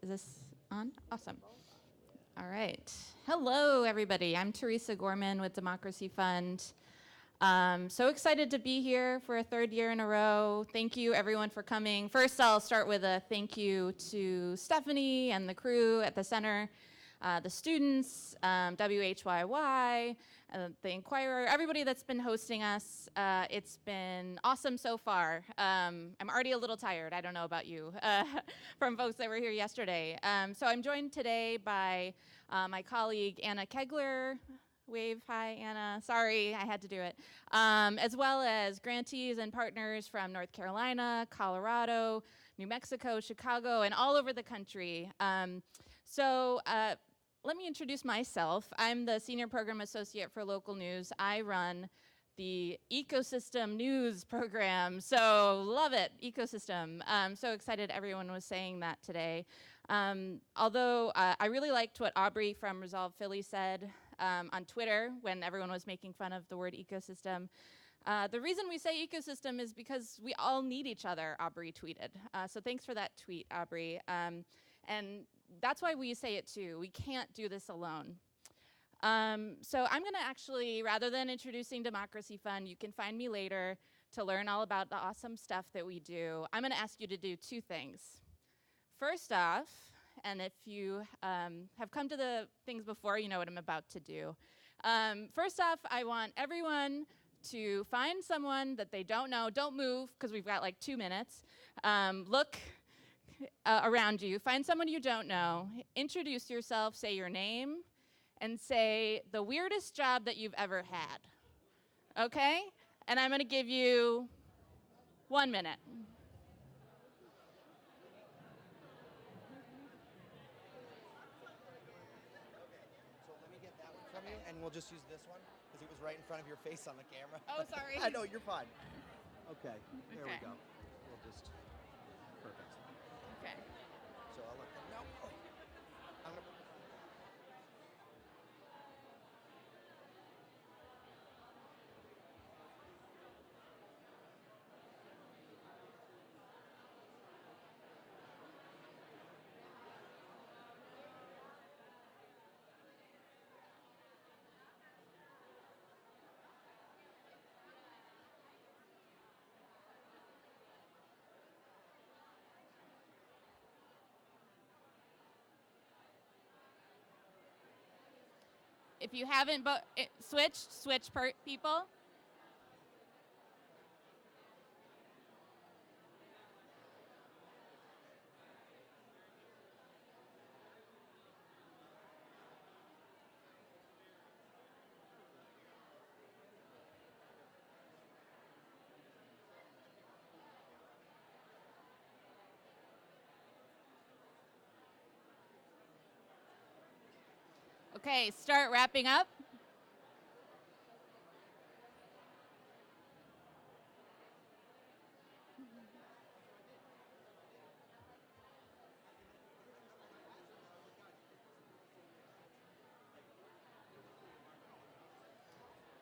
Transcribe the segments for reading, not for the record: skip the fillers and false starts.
Is this on? Awesome. All right. Hello, everybody. I'm Teresa Gorman with Democracy Fund. So excited to be here for a third year in a row. Thank you, everyone, for coming. First, I'll start with a thank you to Stephanie and the crew at the center, the students, WHYY, the Inquirer, everybody that's been hosting us. It's been awesome so far. I'm already a little tired. I don't know about you, from folks that were here yesterday. So I'm joined today by my colleague, Anna Kegler. Wave, hi, Anna. Sorry, I had to do it. As well as grantees and partners from North Carolina, Colorado, New Mexico, Chicago, and all over the country. Let me introduce myself. I'm the Senior Program Associate for Local News. I run the Ecosystem News program, so love it, ecosystem. So excited everyone was saying that today. Although I really liked what Aubrey from Resolve Philly said on Twitter when everyone was making fun of the word ecosystem. The reason we say ecosystem is because we all need each other, Aubrey tweeted. So thanks for that tweet, Aubrey. And that's why we say it too. We can't do this alone. So I'm going to actually, rather than introducing Democracy Fund, you can find me later to learn all about the awesome stuff that we do. I'm going to ask you to do two things. First off, and if you have come to the things before, you know what I'm about to do. First off, I want everyone to find someone that they don't know. Don't move, because we've got like 2 minutes. Look around you. Find someone you don't know. Introduce yourself. Say your name. And say the weirdest job that you've ever had. Okay? And I'm going to give you 1 minute. So let me get that one from you, and we'll just use this one, because it was right in front of your face on the camera. Oh, sorry. I know, you're fine. Okay, there Okay. we go. We'll just, perfect. Okay. So I'll let them know. Oh. I'm gonna... If you haven't switch people. Okay, start wrapping up.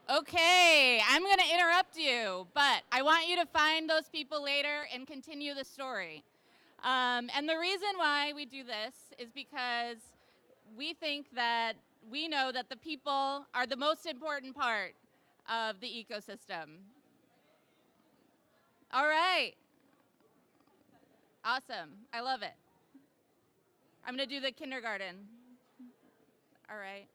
Okay, I'm going to interrupt you, but I want you to find those people later and continue the story. And the reason why we do this is because we think that we know that the people are the most important part of the ecosystem. All right. Awesome. I love it. I'm going to do the kindergarten. All right.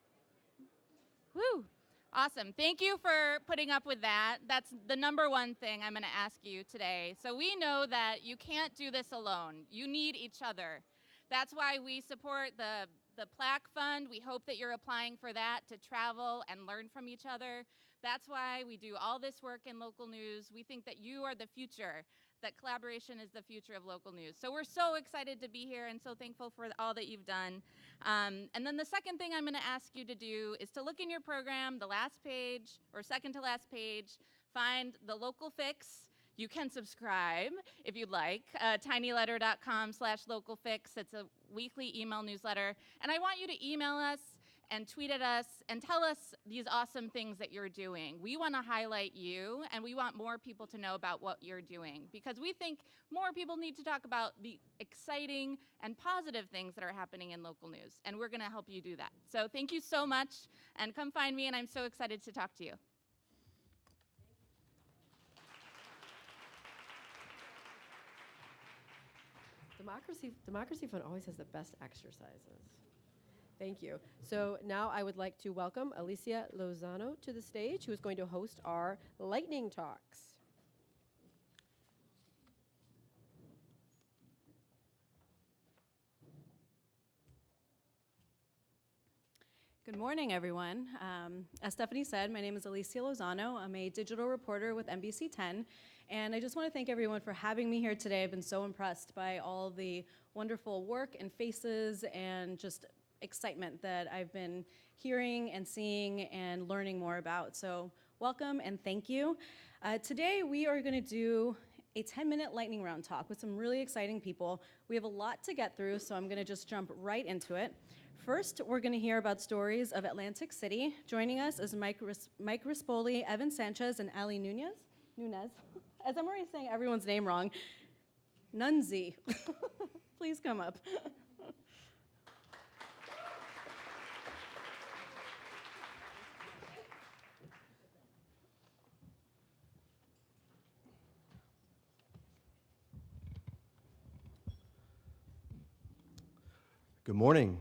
Woo. Awesome. Thank you for putting up with that. That's the number one thing I'm going to ask you today. So we know that you can't do this alone. You need each other. That's why we support the Plaque Fund. We hope that you're applying for that to travel and learn from each other. That's why we do all this work in local news. We think that you are the future, that collaboration is the future of local news. So we're so excited to be here and so thankful for all that you've done. And then the second thing I'm going to ask you to do is to look in your program, the last page, or second to last page, find the local fix. You can subscribe if you'd like, tinyletter.com/localfix. It's a weekly email newsletter. And I want you to email us and tweet at us and tell us these awesome things that you're doing. We want to highlight you, and we want more people to know about what you're doing, because we think more people need to talk about the exciting and positive things that are happening in local news, and we're going to help you do that. So thank you so much, and come find me, and I'm so excited to talk to you. Democracy Fund always has the best exercises. Thank you. So now I would like to welcome Alicia Lozano to the stage, who is going to host our lightning talks. Good morning, everyone. As Stephanie said, my name is Alicia Lozano. I'm a digital reporter with NBC 10, and I just want to thank everyone for having me here today. I've been so impressed by all the wonderful work and faces and just excitement that I've been hearing and seeing and learning more about. So welcome and thank you. Today we are going to do a 10-minute lightning round talk with some really exciting people. We have a lot to get through, so I'm going to just jump right into it. First, we're going to hear about stories of Atlantic City. Joining us is Mike Rispoli, Evan Sanchez, and Ali Nunez. As I'm already saying everyone's name wrong. Nunzi. Please come up. Good morning.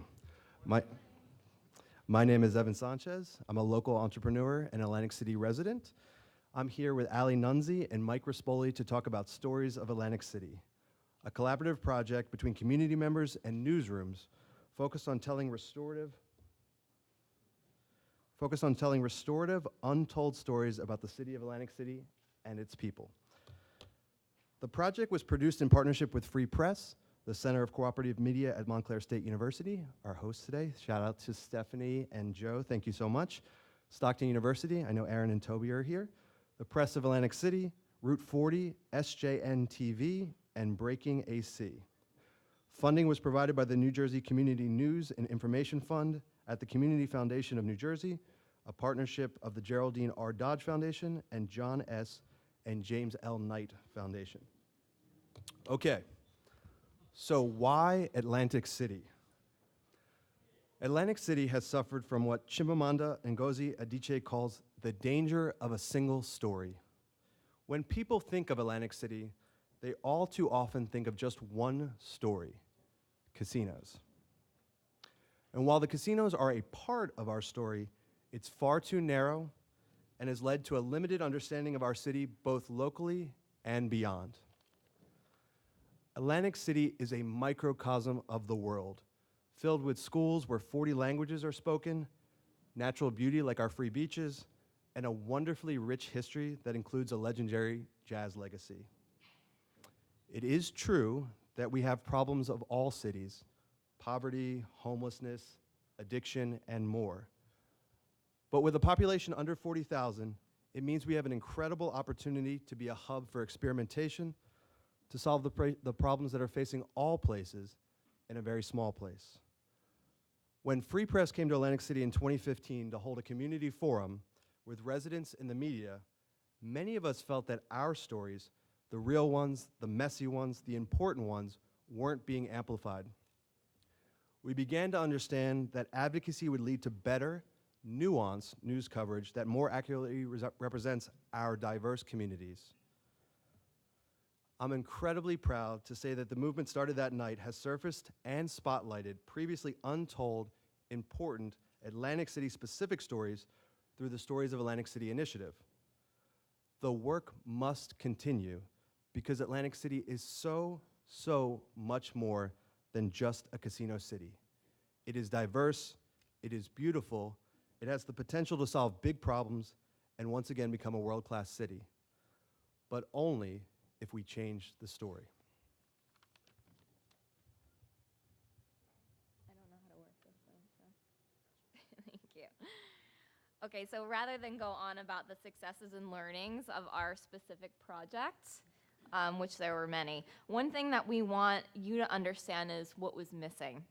My name is Evan Sanchez. I'm a local entrepreneur and Atlantic City resident. I'm here with Ali Nunzi and Mike Rispoli to talk about Stories of Atlantic City, a collaborative project between community members and newsrooms focused on telling restorative, untold stories about the city of Atlantic City and its people. The project was produced in partnership with Free Press, the Center of Cooperative Media at Montclair State University, our hosts today. Shout out to Stephanie and Joe, thank you so much. Stockton University, I know Aaron and Toby are here. The Press of Atlantic City, Route 40, SJN TV, and Breaking AC. Funding was provided by the New Jersey Community News and Information Fund at the Community Foundation of New Jersey, a partnership of the Geraldine R. Dodge Foundation and John S. and James L. Knight Foundation. Okay. So why Atlantic City? Atlantic City has suffered from what Chimamanda Ngozi Adichie calls the danger of a single story. When people think of Atlantic City, they all too often think of just one story: casinos. And while the casinos are a part of our story, it's far too narrow and has led to a limited understanding of our city both locally and beyond. Atlantic City is a microcosm of the world, filled with schools where 40 languages are spoken, natural beauty like our free beaches, and a wonderfully rich history that includes a legendary jazz legacy. It is true that we have problems of all cities: poverty, homelessness, addiction, and more. But with a population under 40,000, it means we have an incredible opportunity to be a hub for experimentation, to solve the problems that are facing all places in a very small place. When Free Press came to Atlantic City in 2015 to hold a community forum with residents in the media, many of us felt that our stories, the real ones, the messy ones, the important ones, weren't being amplified. We began to understand that advocacy would lead to better, nuanced news coverage that more accurately represents our diverse communities. I'm incredibly proud to say that the movement started that night has surfaced and spotlighted previously untold, important Atlantic City-specific stories through the Stories of Atlantic City initiative. The work must continue because Atlantic City is so much more than just a casino city. It is diverse, it is beautiful, it has the potential to solve big problems and once again become a world-class city, but only if we change the story. I don't know how to work this thing, so thank you. Okay, so rather than go on about the successes and learnings of our specific project, which there were many, one thing that we want you to understand is what was missing.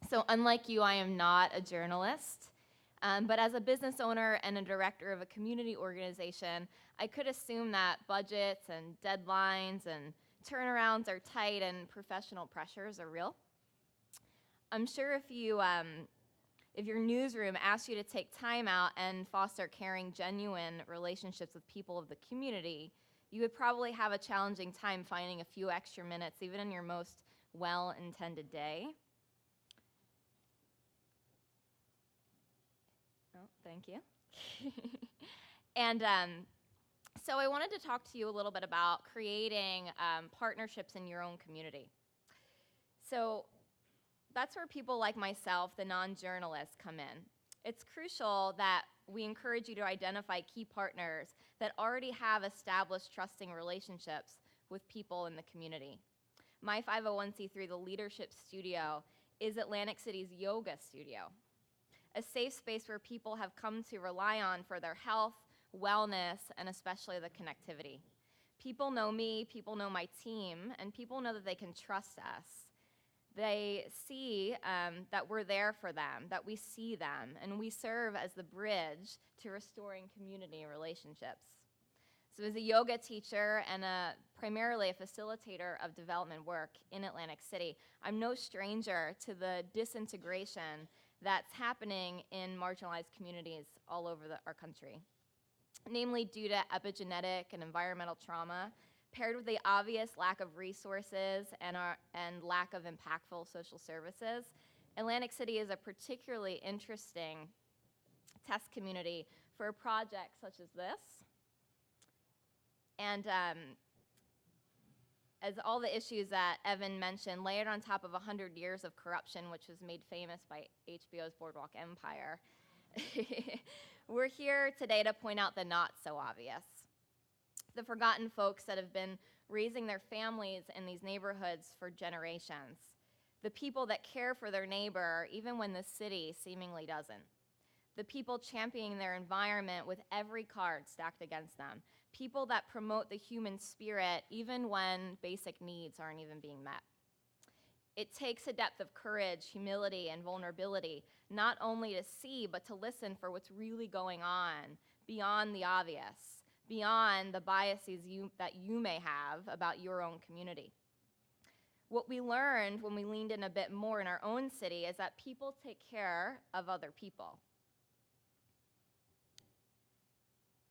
So unlike you, I am not a journalist. But as a business owner and a director of a community organization, I could assume that budgets and deadlines and turnarounds are tight and professional pressures are real. I'm sure if your newsroom asked you to take time out and foster caring, genuine relationships with people of the community, you would probably have a challenging time finding a few extra minutes, even in your most well-intended day. Oh, thank you. And so I wanted to talk to you a little bit about creating partnerships in your own community. So that's where people like myself, the non-journalists, come in. It's crucial that we encourage you to identify key partners that already have established trusting relationships with people in the community. My 501c3, the Leadership Studio, is Atlantic City's yoga studio, a safe space where people have come to rely on for their health, wellness, and especially the connectivity. People know me, people know my team, and people know that they can trust us. They see that we're there for them, that we see them, and we serve as the bridge to restoring community relationships. So as a yoga teacher and primarily a facilitator of development work in Atlantic City, I'm no stranger to the disintegration that's happening in marginalized communities all over our country, namely due to epigenetic and environmental trauma, paired with the obvious lack of resources and lack of impactful social services. Atlantic City is a particularly interesting test community for a project such as this. And as all the issues that Evan mentioned, layered on top of 100 years of corruption, which was made famous by HBO's Boardwalk Empire, we're here today to point out the not so obvious. The forgotten folks that have been raising their families in these neighborhoods for generations. The people that care for their neighbor even when the city seemingly doesn't. The people championing their environment with every card stacked against them. People that promote the human spirit even when basic needs aren't even being met. It takes a depth of courage, humility, and vulnerability, not only to see, but to listen for what's really going on beyond the obvious, beyond the biases that you may have about your own community. What we learned when we leaned in a bit more in our own city is that people take care of other people.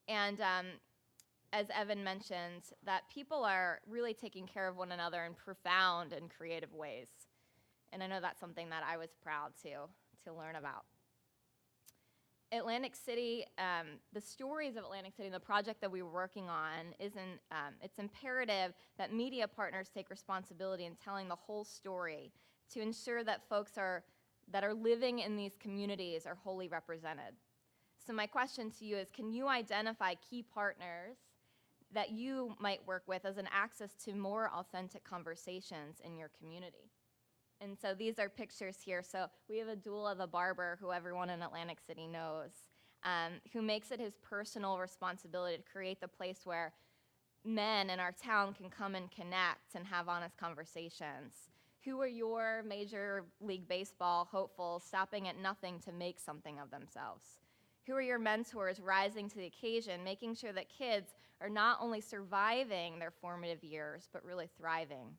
And as Evan mentioned, that people are really taking care of one another in profound and creative ways. And I know that's something that I was proud to learn about. Atlantic City, the stories of Atlantic City and the project that we were working on, it's imperative that media partners take responsibility in telling the whole story to ensure that folks that are living in these communities are wholly represented. So my question to you is, can you identify key partners that you might work with as an access to more authentic conversations in your community? And so these are pictures here. So we have a doula, the barber, who everyone in Atlantic City knows, who makes it his personal responsibility to create the place where men in our town can come and connect and have honest conversations. Who are your Major League Baseball hopefuls stopping at nothing to make something of themselves? Who are your mentors rising to the occasion, making sure that kids are not only surviving their formative years, but really thriving?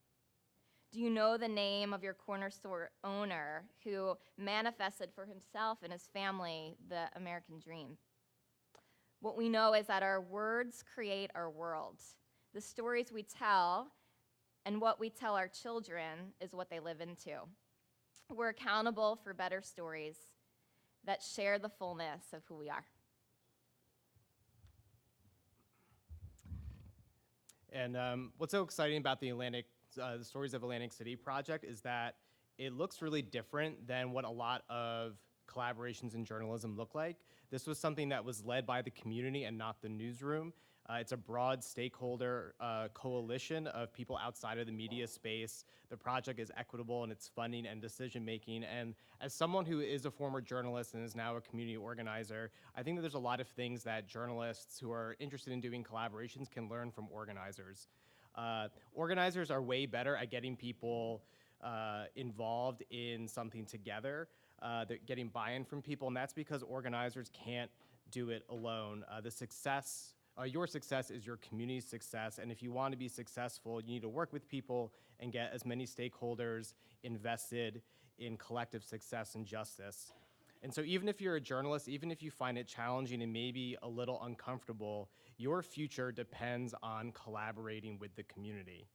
Do you know the name of your corner store owner who manifested for himself and his family the American dream? What we know is that our words create our world. The stories we tell and what we tell our children is what they live into. We're accountable for better stories that share the fullness of who we are. And what's so exciting about the Stories of Atlantic City project is that it looks really different than what a lot of collaborations in journalism look like. This was something that was led by the community and not the newsroom. It's a broad stakeholder coalition of people outside of the media space. The project is equitable in its funding and decision making. And as someone who is a former journalist and is now a community organizer, I think that there's a lot of things that journalists who are interested in doing collaborations can learn from organizers. Organizers are way better at getting people involved in something together. They're getting buy-in from people, and that's because organizers can't do it alone. Your success is your community's success, and if you want to be successful, you need to work with people and get as many stakeholders invested in collective success and justice. And so even if you're a journalist, even if you find it challenging and maybe a little uncomfortable, your future depends on collaborating with the community.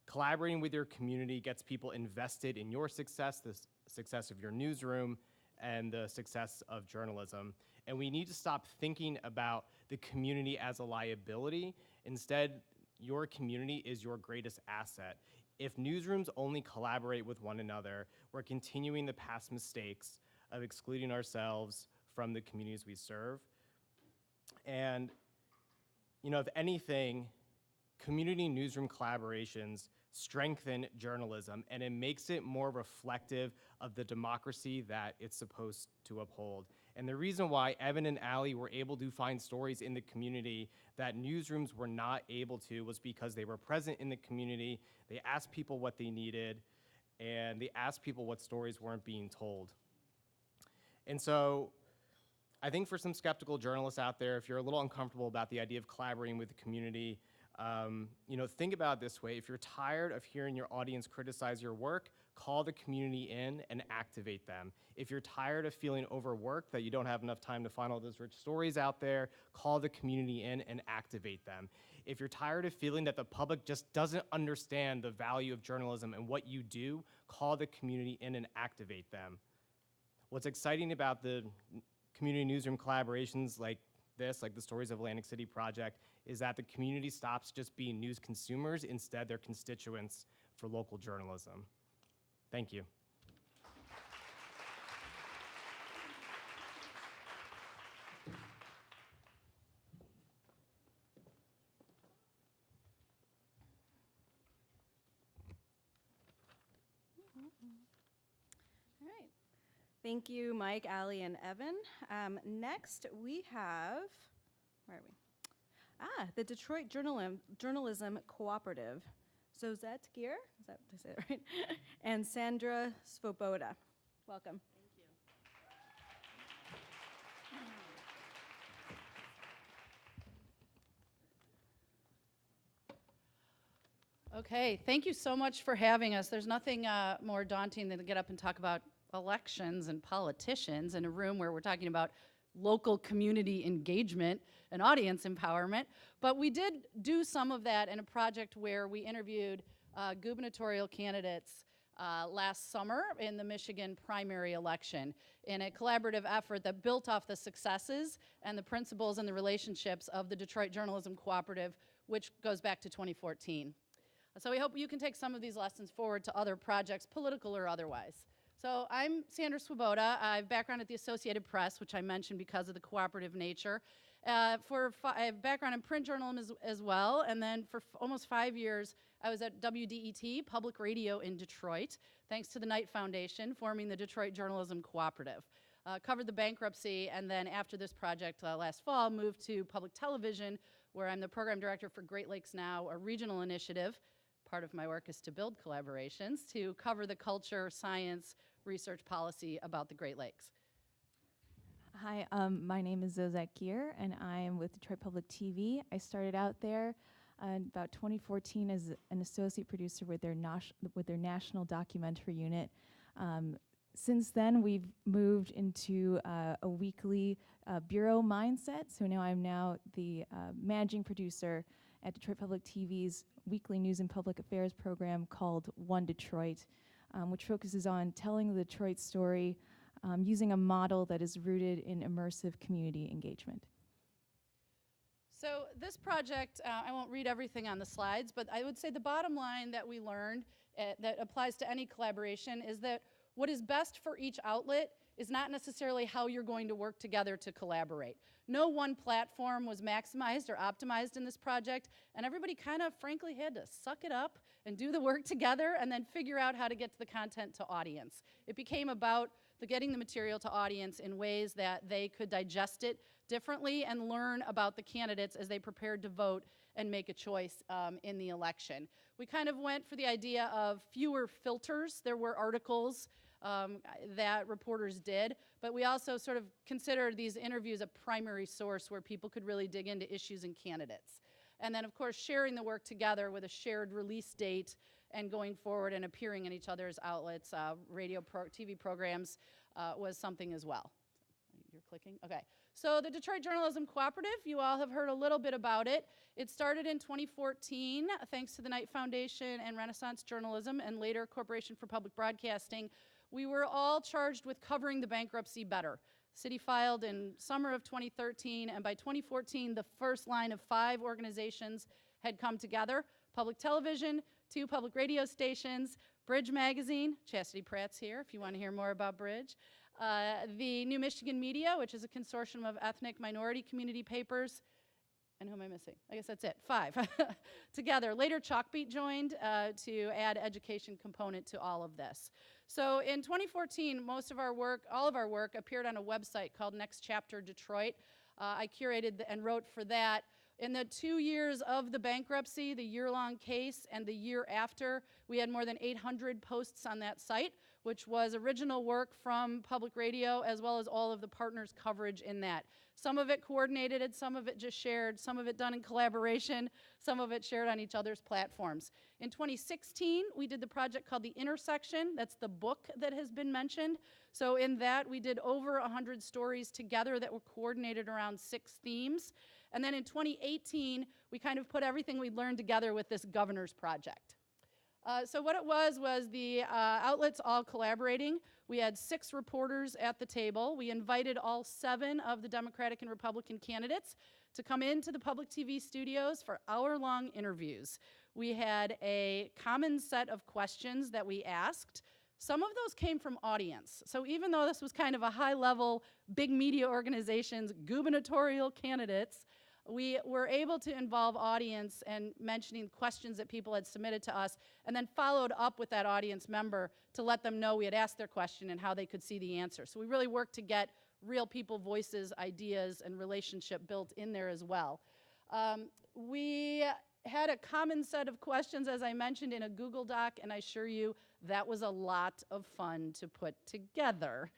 Collaborating with your community gets people invested in your success, the success of your newsroom, and the success of journalism. And we need to stop thinking about the community as a liability. Instead, your community is your greatest asset. If newsrooms only collaborate with one another, we're continuing the past mistakes of excluding ourselves from the communities we serve. And, if anything, community newsroom collaborations strengthen journalism, and it makes it more reflective of the democracy that it's supposed to uphold. And the reason why Evan and Allie were able to find stories in the community that newsrooms were not able to was because they were present in the community, they asked people what they needed, and they asked people what stories weren't being told. And so I think for some skeptical journalists out there, if you're a little uncomfortable about the idea of collaborating with the community, think about it this way. If you're tired of hearing your audience criticize your work, call the community in and activate them. If you're tired of feeling overworked, that you don't have enough time to find all those rich stories out there, call the community in and activate them. If you're tired of feeling that the public just doesn't understand the value of journalism and what you do, call the community in and activate them. What's exciting about the community newsroom collaborations like this, like the Stories of Atlantic City project, is that the community stops just being news consumers. Instead, they're constituents for local journalism. Thank you. All right. Thank you, Mike, Allie, and Evan. Next, we have, where are we? The Detroit Journalism Cooperative. Zozet Gear, is that, did I say that right? And Sandra Svoboda. Welcome. Okay, thank you so much for having us. There's nothing more daunting than to get up and talk about elections and politicians in a room where we're talking about local community engagement and audience empowerment. But we did do some of that in a project where we interviewed gubernatorial candidates last summer in the Michigan primary election in a collaborative effort that built off the successes and the principles and the relationships of the Detroit Journalism Cooperative, which goes back to 2014. So we hope you can take some of these lessons forward to other projects, political or otherwise. So I'm Sandra Swoboda. I have background at the Associated Press, which I mentioned because of the cooperative nature. I have background in print journalism as well, and then for almost 5 years, I was at WDET, public radio in Detroit, thanks to the Knight Foundation, forming the Detroit Journalism Cooperative. Covered the bankruptcy, and then after this project last fall, moved to public television, where I'm the program director for Great Lakes Now, a regional initiative. Part of my work is to build collaborations to cover the culture, science, research policy about the Great Lakes. Hi, my name is Zozet Gear, and I am with Detroit Public TV. I started out there in about 2014 as an associate producer with their national documentary unit. Since then, we've moved into a weekly bureau mindset. So now I'm the managing producer at Detroit Public TV's weekly news and public affairs program called One Detroit, which focuses on telling the Detroit story using a model that is rooted in immersive community engagement. So this project, I won't read everything on the slides, but I would say the bottom line that we learned that applies to any collaboration is that what is best for each outlet is not necessarily how you're going to work together to collaborate. No one platform was maximized or optimized in this project, and everybody kind of frankly had to suck it up and do the work together and then figure out how to get the content to audience. It became about getting the material to audience in ways that they could digest it differently and learn about the candidates as they prepared to vote and make a choice in the election. We kind of went for the idea of fewer filters. There were articles that reporters did, but we also sort of considered these interviews a primary source where people could really dig into issues and candidates. And then, of course, sharing the work together with a shared release date and going forward and appearing in each other's outlets, TV programs was something as well. You're clicking? Okay. So the Detroit Journalism Cooperative, you all have heard a little bit about it. It started in 2014 thanks to the Knight Foundation and Renaissance Journalism and later Corporation for Public Broadcasting. We were all charged with covering the bankruptcy better. City filed in summer of 2013, and by 2014, the first line of 5 organizations had come together: public television, 2 public radio stations, Bridge Magazine, Chastity Pratt's here if you want to hear more about Bridge, the New Michigan Media, which is a consortium of ethnic minority community papers, and who am I missing? I guess that's it, 5 together. Later, Chalkbeat joined to add education component to all of this. So in 2014, most of our work, all of our work, appeared on a website called Next Chapter Detroit. I curated and wrote for that. In the 2 years of the bankruptcy, the year-long case, and the year after, we had more than 800 posts on that site, which was original work from public radio, as well as all of the partners' coverage in that. Some of it coordinated, and some of it just shared, some of it done in collaboration, some of it shared on each other's platforms. In 2016, we did the project called The Intersection. That's the book that has been mentioned. So in that, we did over 100 stories together that were coordinated around 6 themes. And then in 2018, we kind of put everything we learned together with this governor's project. So what it was the outlets all collaborating. We had 6 reporters at the table. We invited all 7 of the Democratic and Republican candidates to come into the public TV studios for hour-long interviews. We had a common set of questions that we asked. Some of those came from audience. So even though this was kind of a high-level, big media organizations, gubernatorial candidates, we were able to involve audience and mentioning questions that people had submitted to us, and then followed up with that audience member to let them know we had asked their question and how they could see the answer. So we really worked to get real people voices, ideas, and relationship built in there as well. We had a common set of questions, as I mentioned, in a Google Doc, and I assure you that was a lot of fun to put together.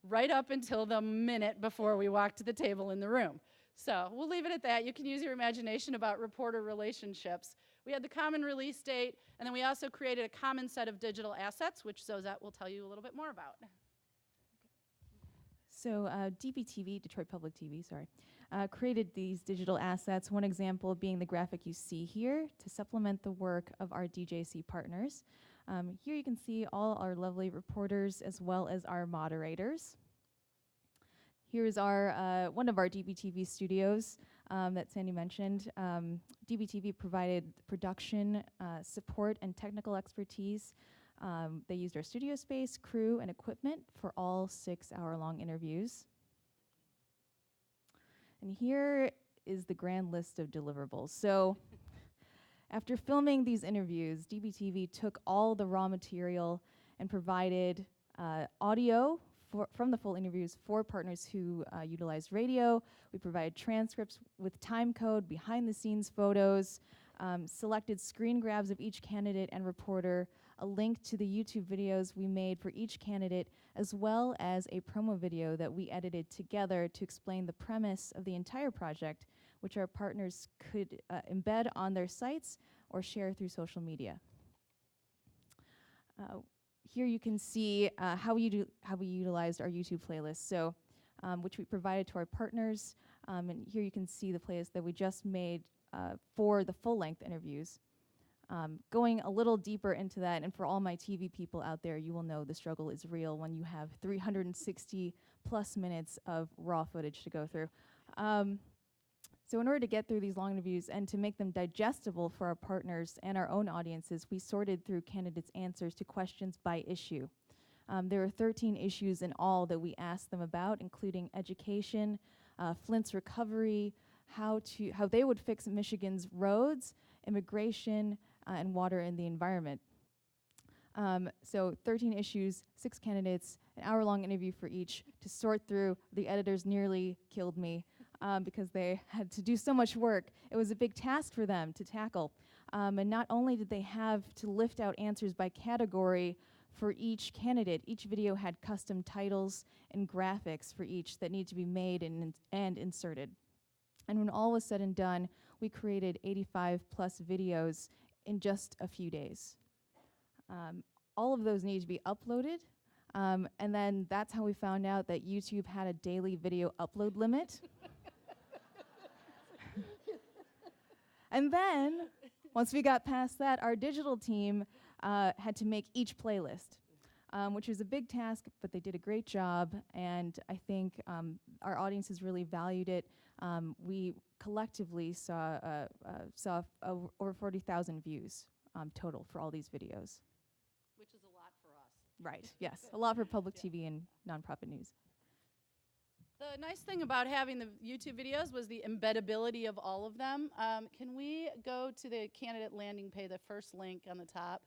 Right up until the minute before we walked to the table in the room. So we'll leave it at that. You can use your imagination about reporter relationships. We had the common release date, and then we also created a common set of digital assets, which Zozette will tell you a little bit more about. So DPTV, Detroit Public TV, created these digital assets, one example being the graphic you see here to supplement the work of our DJC partners. Here you can see all our lovely reporters as well as our moderators. Here's our one of our DBTV studios that Sandy mentioned. DBTV provided production support and technical expertise. They used our studio space, crew, and equipment for all 6 hour-long interviews. And here is the grand list of deliverables. So after filming these interviews, DBTV took all the raw material and provided audio from the full interviews for partners who utilized radio. We provided transcripts with time code, behind-the-scenes photos, selected screen grabs of each candidate and reporter, a link to the YouTube videos we made for each candidate, as well as a promo video that we edited together to explain the premise of the entire project, which our partners could embed on their sites or share through social media. Here you can see how we utilized our YouTube playlist, so which we provided to our partners. And here you can see the playlist that we just made for the full-length interviews. Going a little deeper into that, and for all my TV people out there, you will know the struggle is real when you have 360 plus minutes of raw footage to go through. So in order to get through these long interviews and to make them digestible for our partners and our own audiences, we sorted through candidates' answers to questions by issue. There are 13 issues in all that we asked them about, including education, Flint's recovery, how they would fix Michigan's roads, immigration, and water in the environment. So 13 issues, 6 candidates, an hour-long interview for each to sort through. The editors nearly killed me. because they had to do so much work. It was a big task for them to tackle. And not only did they have to lift out answers by category for each candidate, each video had custom titles and graphics for each that need to be made and inserted. And when all was said and done, we created 85 plus videos in just a few days. All of those need to be uploaded. And then that's how we found out that YouTube had a daily video upload limit. And then, once we got past that, our digital team had to make each playlist, which was a big task, but they did a great job. And I think our audiences really valued it. We collectively saw over 40,000 views total for all these videos. Which is a lot for us. Right, yes. A lot for public TV and nonprofit news. The nice thing about having the YouTube videos was the embeddability of all of them. Can we go to the candidate landing page, the first link on the top?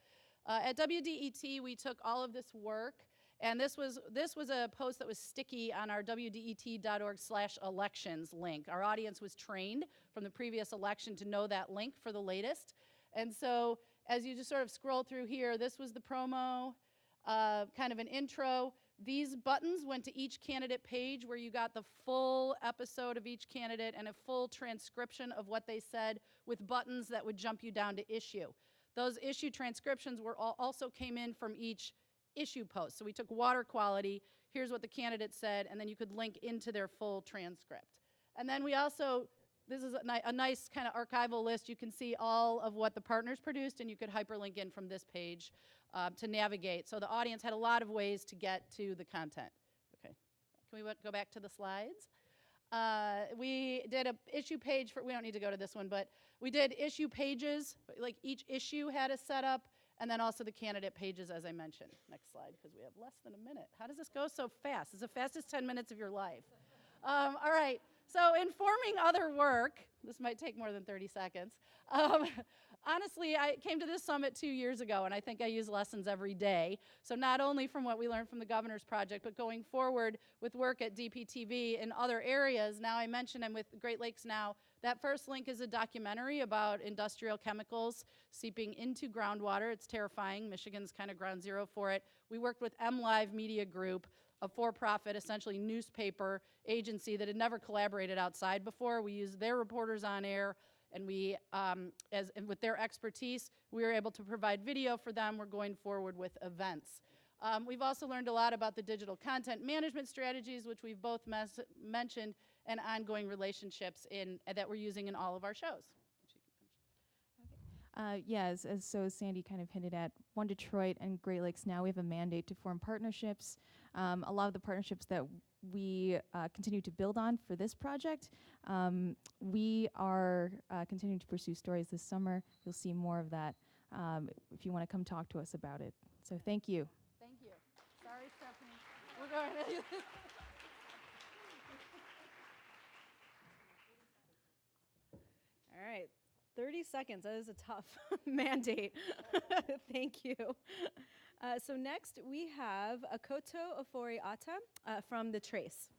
At WDET, we took all of this work, and this was a post that was sticky on our wdet.org/elections link. Our audience was trained from the previous election to know that link for the latest. And so as you just sort of scroll through here, this was the promo, kind of an intro. These buttons went to each candidate page where you got the full episode of each candidate and a full transcription of what they said with buttons that would jump you down to issue. Those issue transcriptions were also came in from each issue post. So we took water quality, here's what the candidate said, and then you could link into their full transcript. And then we also, this is a nice kind of archival list. You can see all of what the partners produced, and you could hyperlink in from this page to navigate. So the audience had a lot of ways to get to the content. Okay, can we go back to the slides? We did a issue page for, we don't need to go to this one, but we did issue pages, like each issue had a setup, and then also the candidate pages, as I mentioned. Next slide, because we have less than a minute. How does this go so fast? It's the fastest 10 minutes of your life. All right, so informing other work, this might take more than 30 seconds. Honestly, I came to this summit 2 years ago, and I think I use lessons every day. So not only from what we learned from the Governor's Project, but going forward with work at DPTV in other areas. Now I mentioned I'm with Great Lakes Now. That first link is a documentary about industrial chemicals seeping into groundwater. It's terrifying. Michigan's kind of ground zero for it. We worked with MLive Media Group, a for-profit, essentially newspaper agency that had never collaborated outside before. We used their reporters on air, and we, and with their expertise, we were able to provide video for them. We're going forward with events. We've also learned a lot about the digital content management strategies, which we've both mentioned, and ongoing relationships that we're using in all of our shows. Yes, so as Sandy kind of hinted at, One Detroit and Great Lakes Now, we have a mandate to form partnerships. A lot of the partnerships that we continue to build on for this project, we are continuing to pursue stories this summer. You'll see more of that if you want to come talk to us about it. So thank you. Thank you. Sorry, Stephanie. We're going to All right, 30 seconds. That is a tough mandate. Thank you. So next we have Akoto Ofori-Ata from The Trace.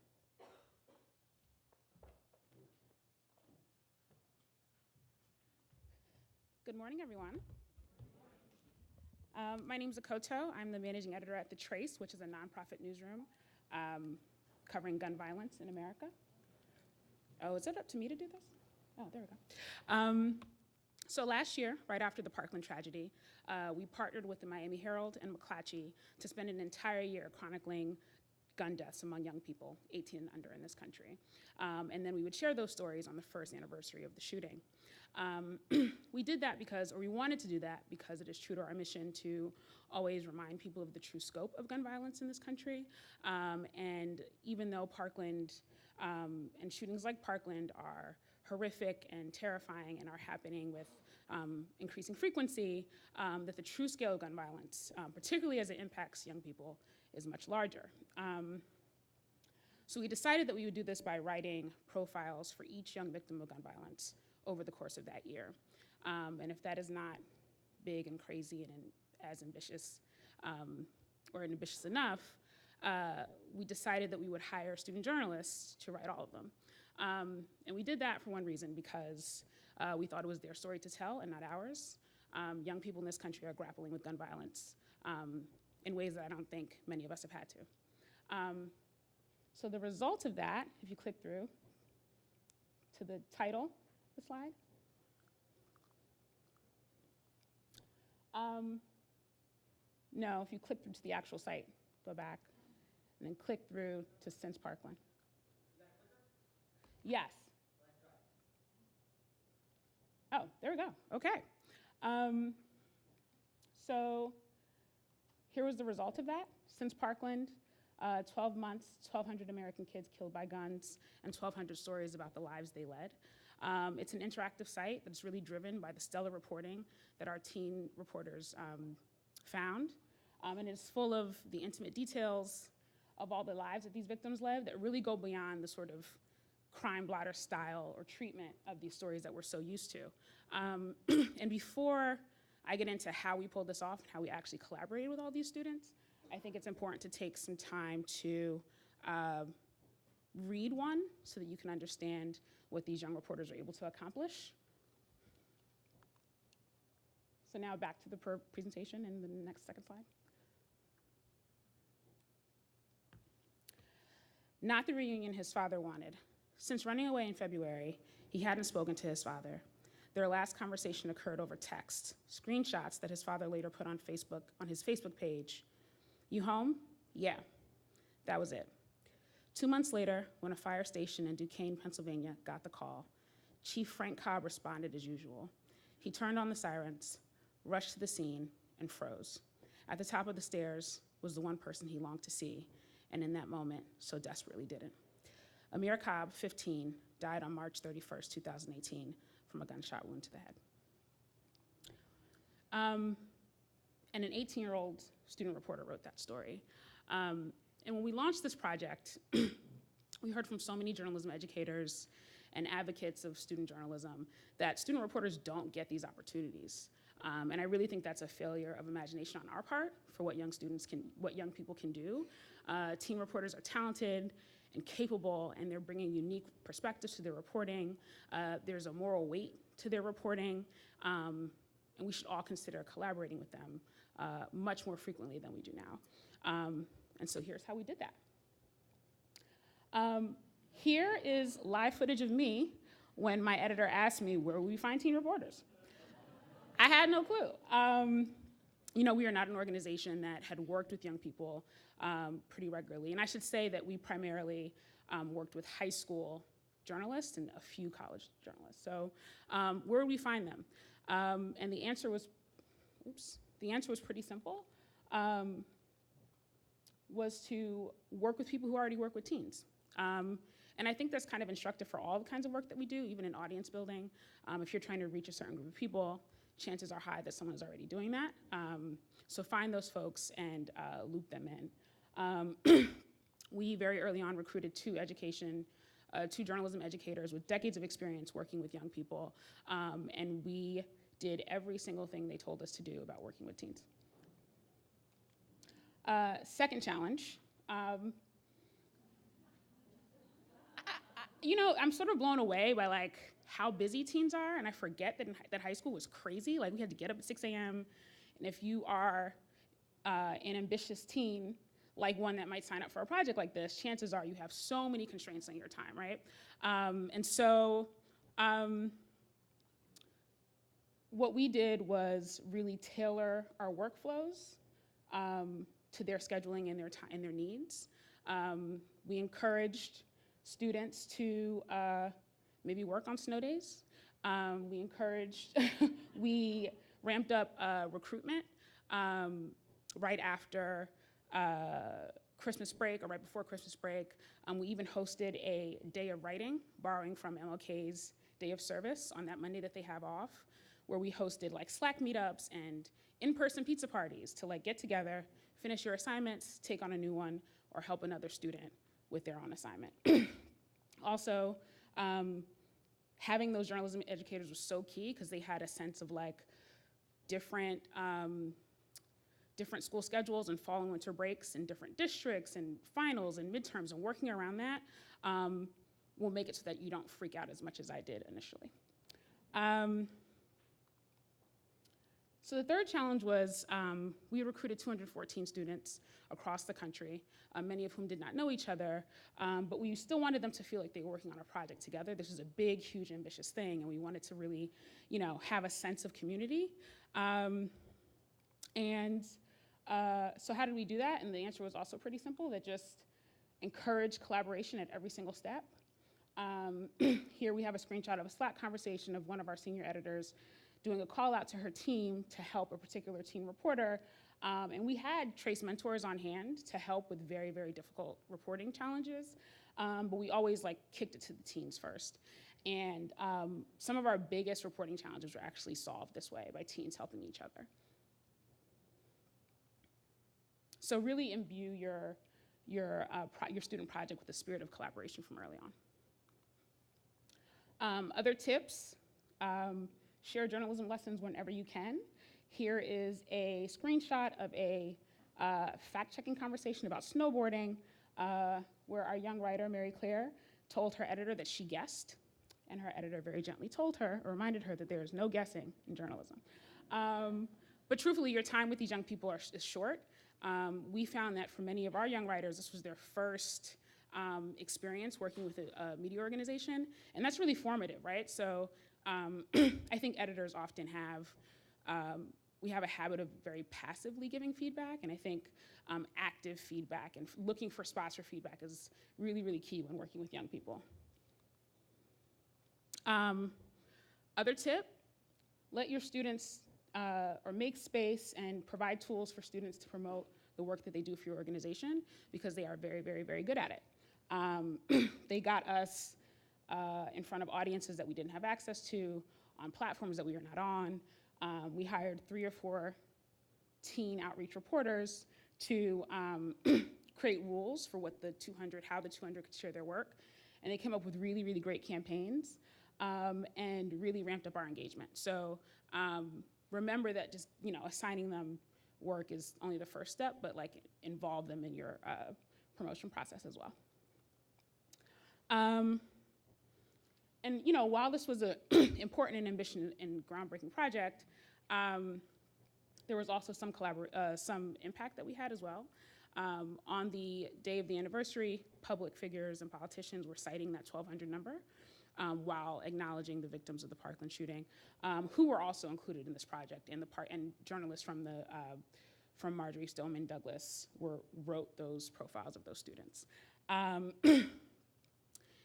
Good morning, everyone. My name is Akoto. I'm the managing editor at The Trace, which is a nonprofit newsroom covering gun violence in America. Oh, is it up to me to do this? Oh, there we go. So last year, right after the Parkland tragedy, we partnered with the Miami Herald and McClatchy to spend an entire year chronicling gun deaths among young people 18 and under in this country. And then we would share those stories on the first anniversary of the shooting. We did that because, or we wanted to do that because it is true to our mission to always remind people of the true scope of gun violence in this country. And even though Parkland and shootings like Parkland are horrific and terrifying and are happening with increasing frequency, that the true scale of gun violence, particularly as it impacts young people, is much larger. So we decided that we would do this by writing profiles for each young victim of gun violence over the course of that year. And if that is not big and crazy and as ambitious or ambitious enough, we decided that we would hire student journalists to write all of them. And we did that for one reason, because we thought it was their story to tell and not ours. Young people in this country are grappling with gun violence in ways that I don't think many of us have had to. So the result of that, if you click through to the title of the slide, no, if you click through to the actual site, go back, and then click through to Since Parkland. Yes. Oh, there we go. Okay. So here was the result of that. Since Parkland, 12 months, 1,200 American kids killed by guns, and 1,200 stories about the lives they led. It's an interactive site that's really driven by the stellar reporting that our teen reporters found. And it's full of the intimate details of all the lives that these victims led that really go beyond the sort of crime blotter style or treatment of these stories that we're so used to. And before I get into how we pulled this off and how we actually collaborated with all these students, I think it's important to take some time to read one so that you can understand what these young reporters are able to accomplish. So now back to the presentation in the next second slide. Not the reunion his father wanted. Since running away in February, he hadn't spoken to his father. Their last conversation occurred over text, screenshots that his father later put on his Facebook page. "You home?" "Yeah." That was it. 2 months later, when a fire station in Duquesne, Pennsylvania got the call, Chief Frank Cobb responded as usual. He turned on the sirens, rushed to the scene, and froze. At the top of the stairs was the one person he longed to see, and in that moment, so desperately didn't. Amir Cobb, 15, died on March 31st, 2018, from a gunshot wound to the head. And an 18-year-old student reporter wrote that story. And when we launched this project, we heard from so many journalism educators and advocates of student journalism that student reporters don't get these opportunities. And I really think that's a failure of imagination on our part for what young people can do. Teen reporters are talented and capable, and they're bringing unique perspectives to their reporting. There's a moral weight to their reporting, and we should all consider collaborating with them much more frequently than we do now. And so here's how we did that. Here is live footage of me when my editor asked me, where will we find teen reporters? I had no clue. We are not an organization that had worked with young people pretty regularly. And I should say that we primarily worked with high school journalists and a few college journalists. So where would we find them? And the answer was pretty simple, was to work with people who already work with teens. And I think that's kind of instructive for all the kinds of work that we do, even in audience building. If you're trying to reach a certain group of people, chances are high that someone is already doing that. So find those folks and loop them in. We very early on recruited two journalism educators with decades of experience working with young people. And we did every single thing they told us to do about working with teens. Second challenge. I'm sort of blown away by how busy teens are, and I forget that high school was crazy. We had to get up at 6 a.m., and if you are an ambitious teen, like one that might sign up for a project like this, chances are you have so many constraints on your time, right? And so what we did was really tailor our workflows to their scheduling and their needs. We encouraged students to maybe work on snow days. We ramped up recruitment right after Christmas break or right before Christmas break. We even hosted a day of writing, borrowing from MLK's Day of Service on that Monday that they have off, where we hosted Slack meetups and in-person pizza parties to get together, finish your assignments, take on a new one, or help another student with their own assignment. Also, having those journalism educators was so key because they had a sense of different school schedules and fall and winter breaks in different districts and finals and midterms and working around that. will make it so that you don't freak out as much as I did initially. So the third challenge was we recruited 214 students across the country, many of whom did not know each other, but we still wanted them to feel like they were working on a project together. This was a big, huge, ambitious thing, and we wanted to really, have a sense of community. So how did we do that? And the answer was also pretty simple, that just encourage collaboration at every single step. Here we have a screenshot of a Slack conversation of one of our senior editors doing a call out to her team to help a particular teen reporter. And we had Trace mentors on hand to help with very, very difficult reporting challenges. But we always kicked it to the teens first. And some of our biggest reporting challenges were actually solved this way by teens helping each other. So really imbue your student project with the spirit of collaboration from early on. Other tips, share journalism lessons whenever you can. Here is a screenshot of a fact-checking conversation about snowboarding where our young writer, Mary Claire, told her editor that she guessed, and her editor very gently told her, or reminded her, that there is no guessing in journalism. But truthfully, your time with these young people is short. We found that for many of our young writers, this was their first experience working with a media organization, and that's really formative, right? So I think editors often we have a habit of very passively giving feedback, and I think active feedback and looking for spots for feedback is really, really key when working with young people. Other tip, let your students or make space and provide tools for students to promote the work that they do for your organization, because they are very, very, very good at it. They got us in front of audiences that we didn't have access to, on platforms that we are not on. We hired 3 or 4 teen outreach reporters to create rules for how the 200 could share their work. And they came up with really, really great campaigns and really ramped up our engagement. So remember that just, assigning them work is only the first step, but involve them in your promotion process as well. And while this was an important and ambitious and groundbreaking project, there was also some impact that we had as well. On the day of the anniversary, public figures and politicians were citing that 1,200 number while acknowledging the victims of the Parkland shooting, who were also included in this project. And journalists from Marjorie Stoneman Douglas wrote those profiles of those students.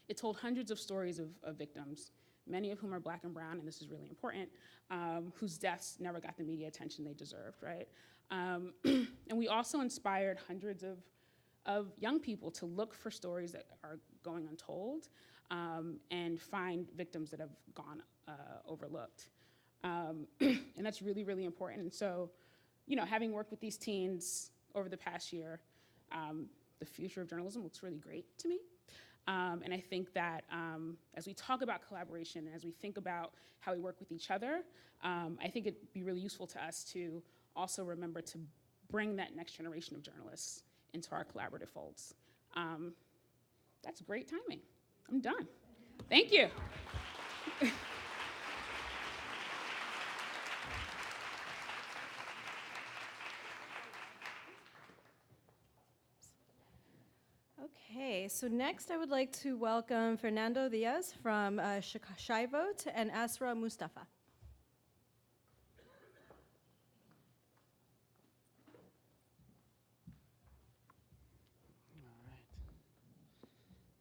It told hundreds of stories of victims, many of whom are Black and brown, and this is really important, whose deaths never got the media attention they deserved, right? And we also inspired hundreds of young people to look for stories that are going untold and find victims that have gone overlooked. And that's really, really important. And so, having worked with these teens over the past year, the future of journalism looks really great to me. And I think that as we talk about collaboration and as we think about how we work with each other, I think it'd be really useful to us to also remember to bring that next generation of journalists into our collaborative folds. That's great timing. I'm done. Thank you. Okay, so next I would like to welcome Fernando Diaz from ShyVote and Asra Mustafa. All right.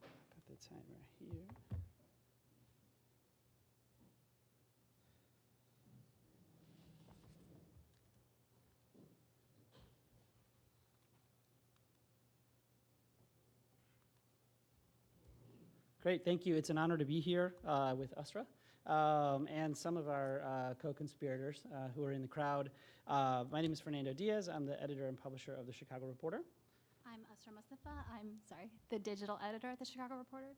Got the timer here. Great, thank you. It's an honor to be here with Asra and some of our co-conspirators who are in the crowd. My name is Fernando Diaz. I'm the editor and publisher of the Chicago Reporter. I'm Asra Mustafa. I'm the digital editor at the Chicago Reporter.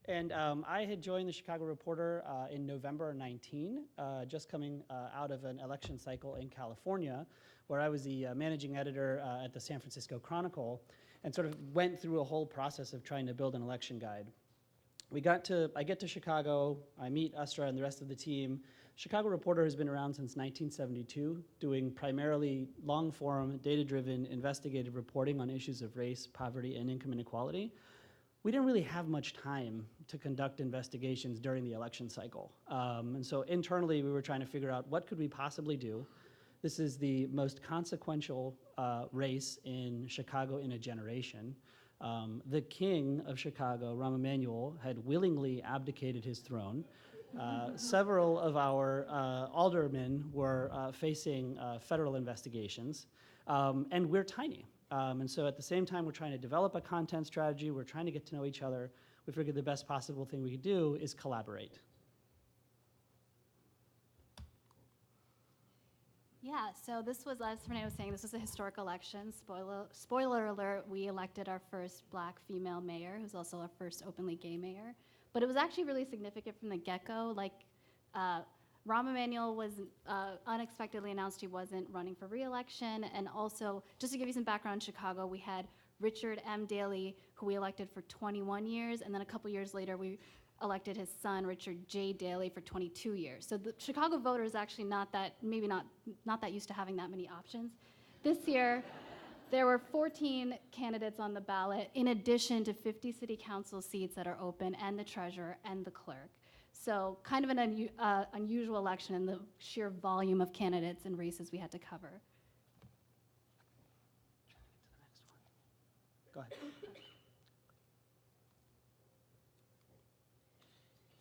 And I had joined the Chicago Reporter in November 19, just coming out of an election cycle in California, where I was the managing editor at the San Francisco Chronicle, and sort of went through a whole process of trying to build an election guide. I get to Chicago, I meet Astra and the rest of the team. Chicago Reporter has been around since 1972, doing primarily long-form, data-driven, investigative reporting on issues of race, poverty, and income inequality. We didn't really have much time to conduct investigations during the election cycle. And so internally, we were trying to figure out what could we possibly do. This is the most consequential race in Chicago in a generation. The king of Chicago, Rahm Emanuel, had willingly abdicated his throne. Several of our aldermen were facing federal investigations, and we're tiny. And so at the same time, we're trying to develop a content strategy, we're trying to get to know each other. We figured the best possible thing we could do is collaborate. Yeah, so this was, as Renee was saying, this was a historic election. Spoiler alert, we elected our first black female mayor, who's also our first openly gay mayor. But it was actually really significant from the get-go. Like, Rahm Emanuel was unexpectedly announced he wasn't running for re-election. And also, just to give you some background in Chicago, we had Richard M. Daley, who we elected for 21 years. And then a couple years later, we elected his son, Richard J. Daley, for 22 years. So the Chicago voter is actually not that used to having that many options. This year, there were 14 candidates on the ballot, in addition to 50 city council seats that are open, and the treasurer and the clerk. So kind of an unusual election in the sheer volume of candidates and races we had to cover. Go ahead.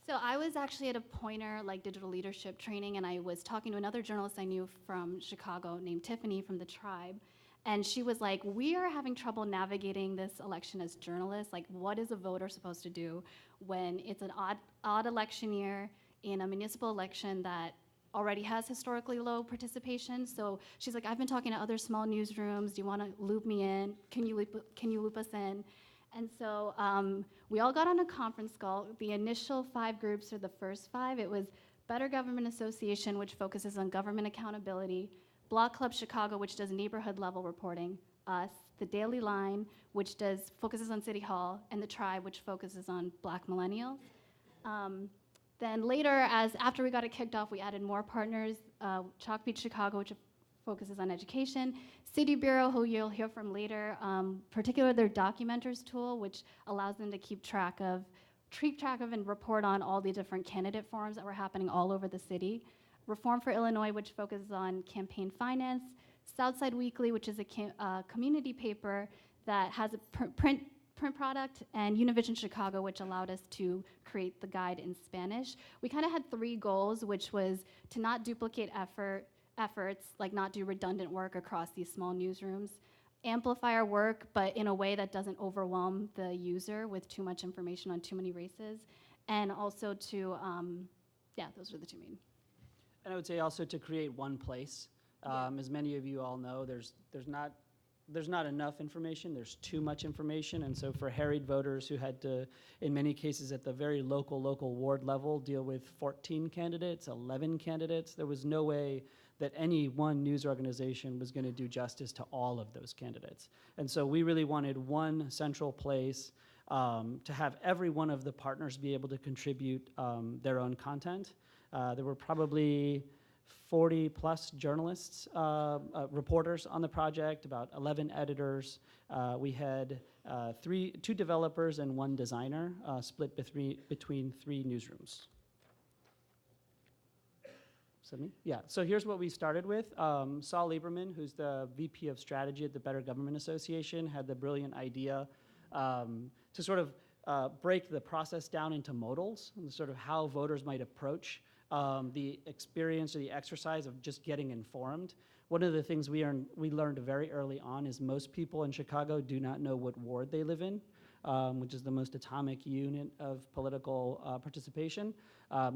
So I was actually at a Pointer, like, digital leadership training, and I was talking to another journalist I knew from Chicago named Tiffany from the Tribe. And she was like, we are having trouble navigating this election as journalists. Like, what is a voter supposed to do when it's an odd election year in a municipal election that already has historically low participation? So she's like, I've been talking to other small newsrooms. Do you want to loop me in? Can you loop us in? And so we all got on a conference call. The initial 5 groups are the first 5. It was Better Government Association, which focuses on government accountability, Block Club Chicago, which does neighborhood level reporting, us, the Daily Line, which focuses on City Hall, and the Tribe, which focuses on Black millennials. Then later, after we got it kicked off, we added more partners, Chalk Beach Chicago, which focuses on education, City Bureau, who you'll hear from later, particularly their Documenters tool, which allows them to keep track of and report on all the different candidate forums that were happening all over the city. Reform for Illinois, which focuses on campaign finance, Southside Weekly, which is a community paper that has a print product, and Univision Chicago, which allowed us to create the guide in Spanish. We kind of had 3 goals, which was to not duplicate efforts, like not do redundant work across these small newsrooms, amplify our work, but in a way that doesn't overwhelm the user with too much information on too many races, and also to, those were the 2 main. And I would say also to create one place. As many of you all know, there's not enough information, there's too much information, and so for harried voters who had to, in many cases at the very local ward level, deal with 14 candidates, 11 candidates, there was no way that any one news organization was going to do justice to all of those candidates. And so we really wanted one central place to have every one of the partners be able to contribute their own content. There were probably 40 plus journalists, reporters on the project, about 11 editors. We had 2 developers and 1 designer, split between 3 newsrooms. Is that me? Yeah, so here's what we started with. Saul Lieberman, who's the VP of Strategy at the Better Government Association, had the brilliant idea to sort of break the process down into modals, and sort of how voters might approach the experience or the exercise of just getting informed. One of the things we learned very early on is most people in Chicago do not know what ward they live in, which is the most atomic unit of political participation.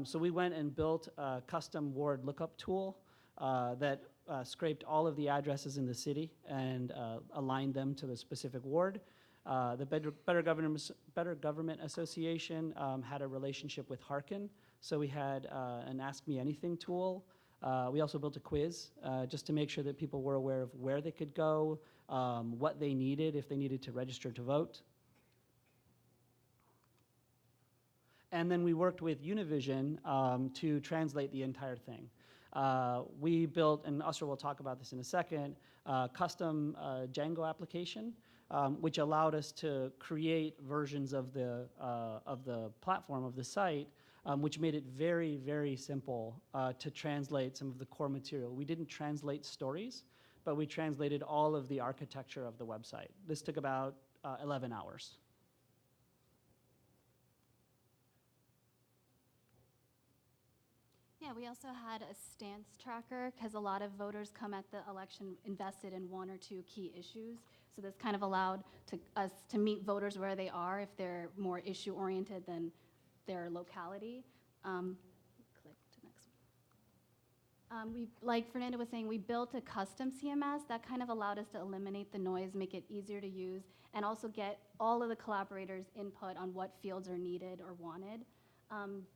So we went and built a custom ward lookup tool that scraped all of the addresses in the city and aligned them to the specific ward. The Better Government Association had a relationship with Harkin, so we had an Ask Me Anything tool. We also built a quiz just to make sure that people were aware of where they could go, what they needed if they needed to register to vote. And then we worked with Univision to translate the entire thing. We built, and Usra will talk about this in a second, a custom Django application, which allowed us to create versions of the platform, of the site, which made it very, very simple to translate some of the core material. We didn't translate stories, but we translated all of the architecture of the website. This took about 11 hours. Yeah, we also had a stance tracker because a lot of voters come at the election invested in one or two key issues. So this kind of allowed us to meet voters where they are if they're more issue oriented than their locality. Click to next one. Like Fernanda was saying, we built a custom CMS that kind of allowed us to eliminate the noise, make it easier to use, and also get all of the collaborators' input on what fields are needed or wanted.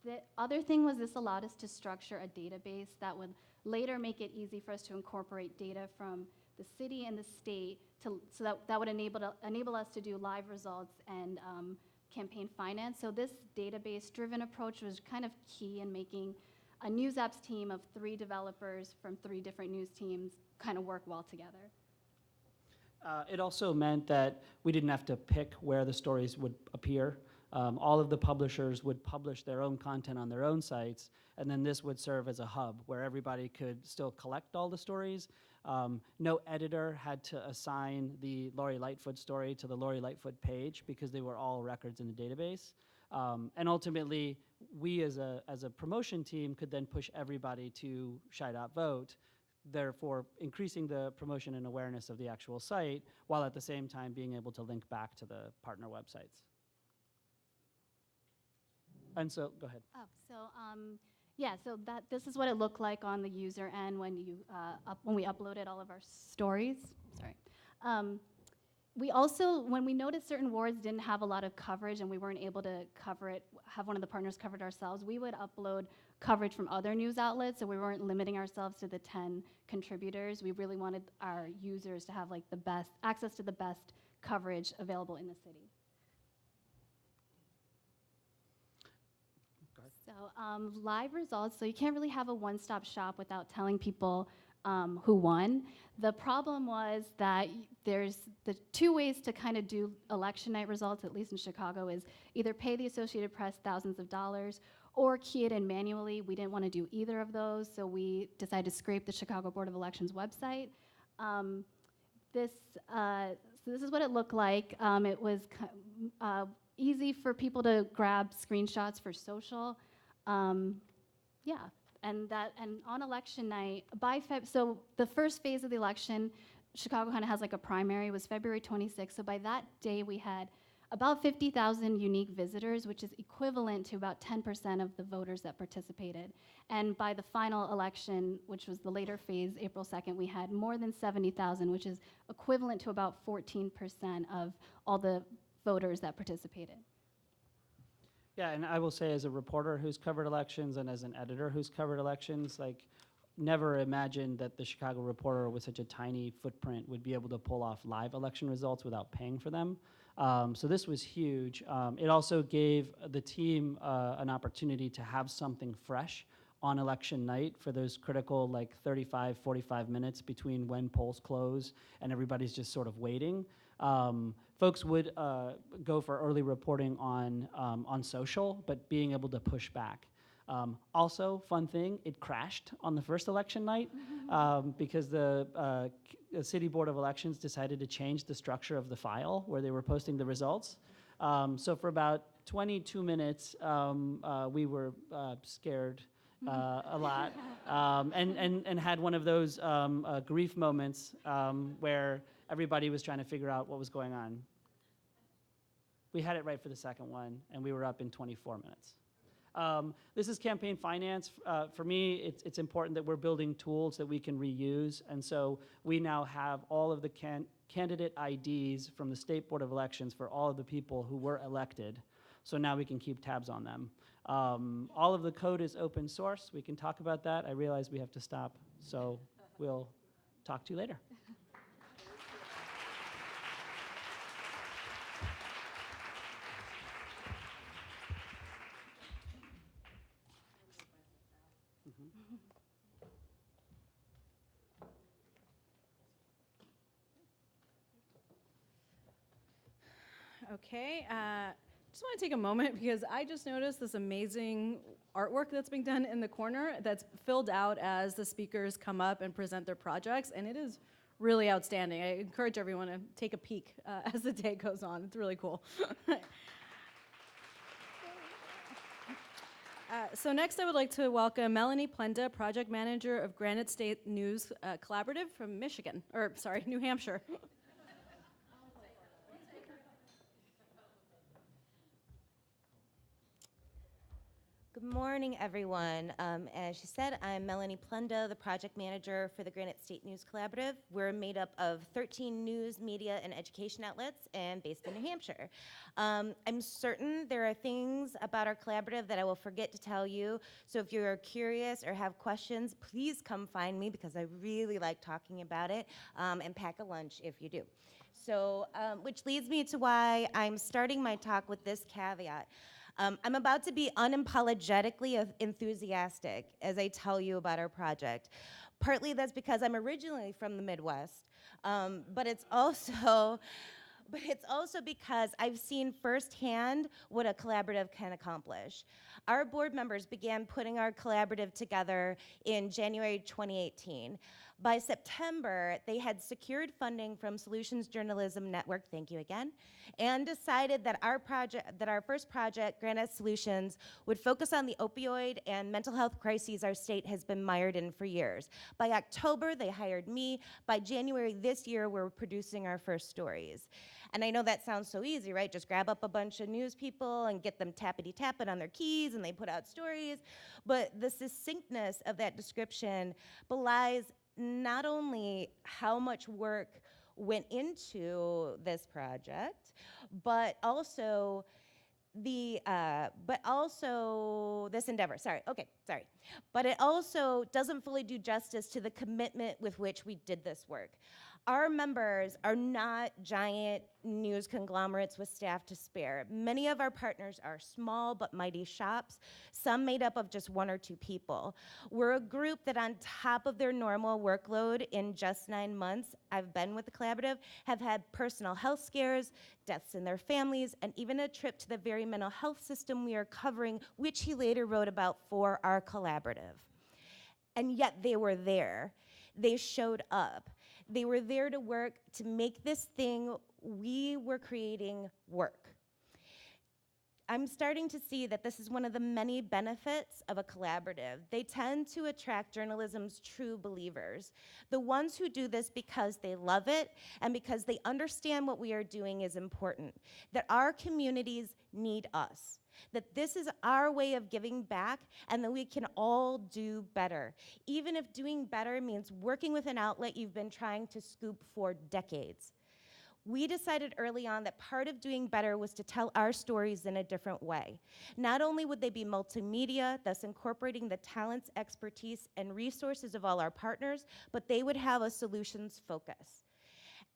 The other thing was this allowed us to structure a database that would later make it easy for us to incorporate data from the city and the state so that would enable us to do live results and campaign finance. So this database-driven approach was kind of key in making a news apps team of 3 developers from 3 different news teams kind of work well together. It also meant that we didn't have to pick where the stories would appear. All of the publishers would publish their own content on their own sites, and then this would serve as a hub where everybody could still collect all the stories. No editor had to assign the Lori Lightfoot story to the Lori Lightfoot page because they were all records in the database. And ultimately, we as a promotion team could then push everybody to Shy.vote, therefore increasing the promotion and awareness of the actual site, while at the same time being able to link back to the partner websites. And so, go ahead. Oh, so yeah, so this is what it looked like on the user end when we uploaded all of our stories. Sorry. We also, when we noticed certain wards didn't have a lot of coverage and we weren't able to cover it, have one of the partners cover it ourselves, we would upload coverage from other news outlets, so we weren't limiting ourselves to the 10 contributors. We really wanted our users to have like the best access to the best coverage available in the city. So live results, so you can't really have a one-stop shop without telling people who won. The problem was that there's the 2 ways to kind of do election night results, at least in Chicago, is either pay the Associated Press thousands of dollars or key it in manually. We didn't want to do either of those, so we decided to scrape the Chicago Board of Elections website. So this is what it looked like. It was easy for people to grab screenshots for social. Yeah, and on election night, so the first phase of the election, Chicago kind of has like a primary, was February 26th. So by that day, we had about 50,000 unique visitors, which is equivalent to about 10% of the voters that participated. And by the final election, which was the later phase, April 2nd, we had more than 70,000, which is equivalent to about 14% of all the voters that participated. Yeah, and I will say as a reporter who's covered elections and as an editor who's covered elections, like never imagined that the Chicago Reporter with such a tiny footprint would be able to pull off live election results without paying for them. So this was huge. It also gave the team an opportunity to have something fresh on election night for those critical like 35, 45 minutes between when polls close and everybody's just sort of waiting. Folks would go for early reporting on social, but being able to push back. Also, fun thing, it crashed on the first election night because the City Board of Elections decided to change the structure of the file where they were posting the results. So for about 22 minutes, we were scared a lot and had one of those grief moments where everybody was trying to figure out what was going on. We had it right for the second one, and we were up in 24 minutes. This is campaign finance. For me, it's important that we're building tools that we can reuse, and so we now have all of the candidate IDs from the State Board of Elections for all of the people who were elected, so now we can keep tabs on them. All of the code is open source. We can talk about that. I realize we have to stop, so we'll talk to you later. Okay, just want to take a moment because I just noticed this amazing artwork that's being done in the corner that's filled out as the speakers come up and present their projects, and it is really outstanding. I encourage everyone to take a peek as the day goes on. It's really cool. So next I would like to welcome Melanie Plenda, Project Manager of Granite State News Collaborative from Michigan, or sorry, New Hampshire. Good morning, everyone. As she said, I'm Melanie Plenda, the project manager for the Granite State News Collaborative. We're made up of 13 news, media, and education outlets and based in New Hampshire. I'm certain there are things about our collaborative that I will forget to tell you. So if you're curious or have questions, please come find me because I really like talking about it, and pack a lunch if you do. So, which leads me to why I'm starting my talk with this caveat. I'm about to be unapologetically enthusiastic as I tell you about our project. Partly that's because I'm originally from the Midwest, but it's also because I've seen firsthand what a collaborative can accomplish. Our board members began putting our collaborative together in January 2018. By September, they had secured funding from Solutions Journalism Network, thank you again, and decided that our first project, Granite Solutions, would focus on the opioid and mental health crises our state has been mired in for years. By October, they hired me. By January this year, we're producing our first stories. And I know that sounds so easy, right? Just grab up a bunch of news people and get them tappity-tapping on their keys and they put out stories. But the succinctness of that description belies not only how much work went into this project, but also this endeavor, but it also doesn't fully do justice to the commitment with which we did this work. Our members are not giant news conglomerates with staff to spare. Many of our partners are small but mighty shops, some made up of just 1 or 2 people. We're a group that on top of their normal workload in just 9 months I've been with the collaborative, have had personal health scares, deaths in their families, and even a trip to the very mental health system we are covering, which he later wrote about for our collaborative. And yet they were there. They showed up. They were there to work to make this thing we were creating work. I'm starting to see that this is one of the many benefits of a collaborative. They tend to attract journalism's true believers, the ones who do this because they love it and because they understand what we are doing is important, that our communities need us, that this is our way of giving back and that we can all do better, even if doing better means working with an outlet you've been trying to scoop for decades. We decided early on that part of doing better was to tell our stories in a different way. Not only would they be multimedia, thus incorporating the talents, expertise, and resources of all our partners, but they would have a solutions focus.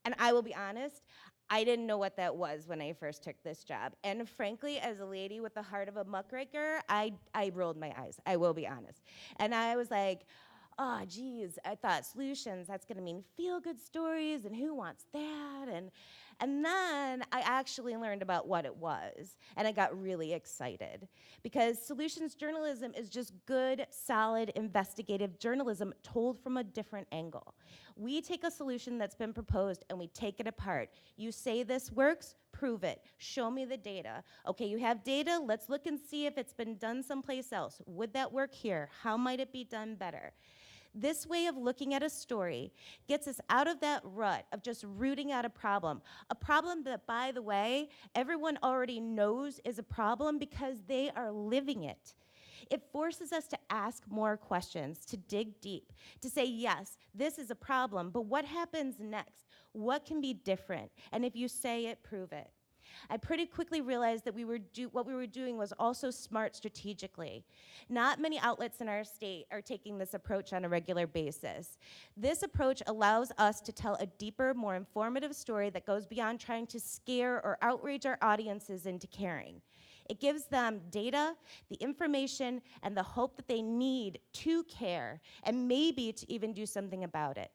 And I will be honest, I didn't know what that was when I first took this job. And frankly, as a lady with the heart of a muckraker, I rolled my eyes, I will be honest. And I was like, oh, geez, I thought solutions, that's gonna mean feel-good stories, and who wants that? And then I actually learned about what it was, and I got really excited. Because solutions journalism is just good, solid, investigative journalism told from a different angle. We take a solution that's been proposed and we take it apart. You say this works, prove it. Show me the data. Okay, you have data, let's look and see if it's been done someplace else. Would that work here? How might it be done better? This way of looking at a story gets us out of that rut of just rooting out a problem that, by the way, everyone already knows is a problem because they are living it. It forces us to ask more questions, to dig deep, to say, yes, this is a problem, but what happens next? What can be different? And if you say it, prove it. I pretty quickly realized that what we were doing was also smart strategically. Not many outlets in our state are taking this approach on a regular basis. This approach allows us to tell a deeper, more informative story that goes beyond trying to scare or outrage our audiences into caring. It gives them data, the information, and the hope that they need to care, and maybe to even do something about it.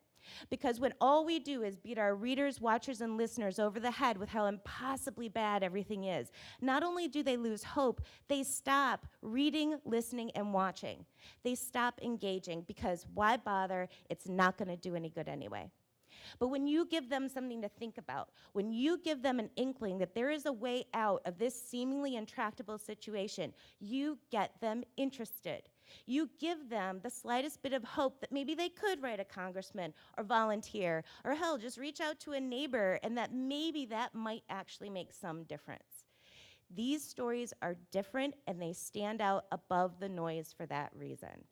Because when all we do is beat our readers, watchers, and listeners over the head with how impossibly bad everything is, not only do they lose hope, they stop reading, listening, and watching. They stop engaging because why bother? It's not going to do any good anyway. But when you give them something to think about, when you give them an inkling that there is a way out of this seemingly intractable situation, you get them interested. You give them the slightest bit of hope that maybe they could write a congressman or volunteer, or hell, just reach out to a neighbor, and that maybe that might actually make some difference. These stories are different, and they stand out above the noise for that reason.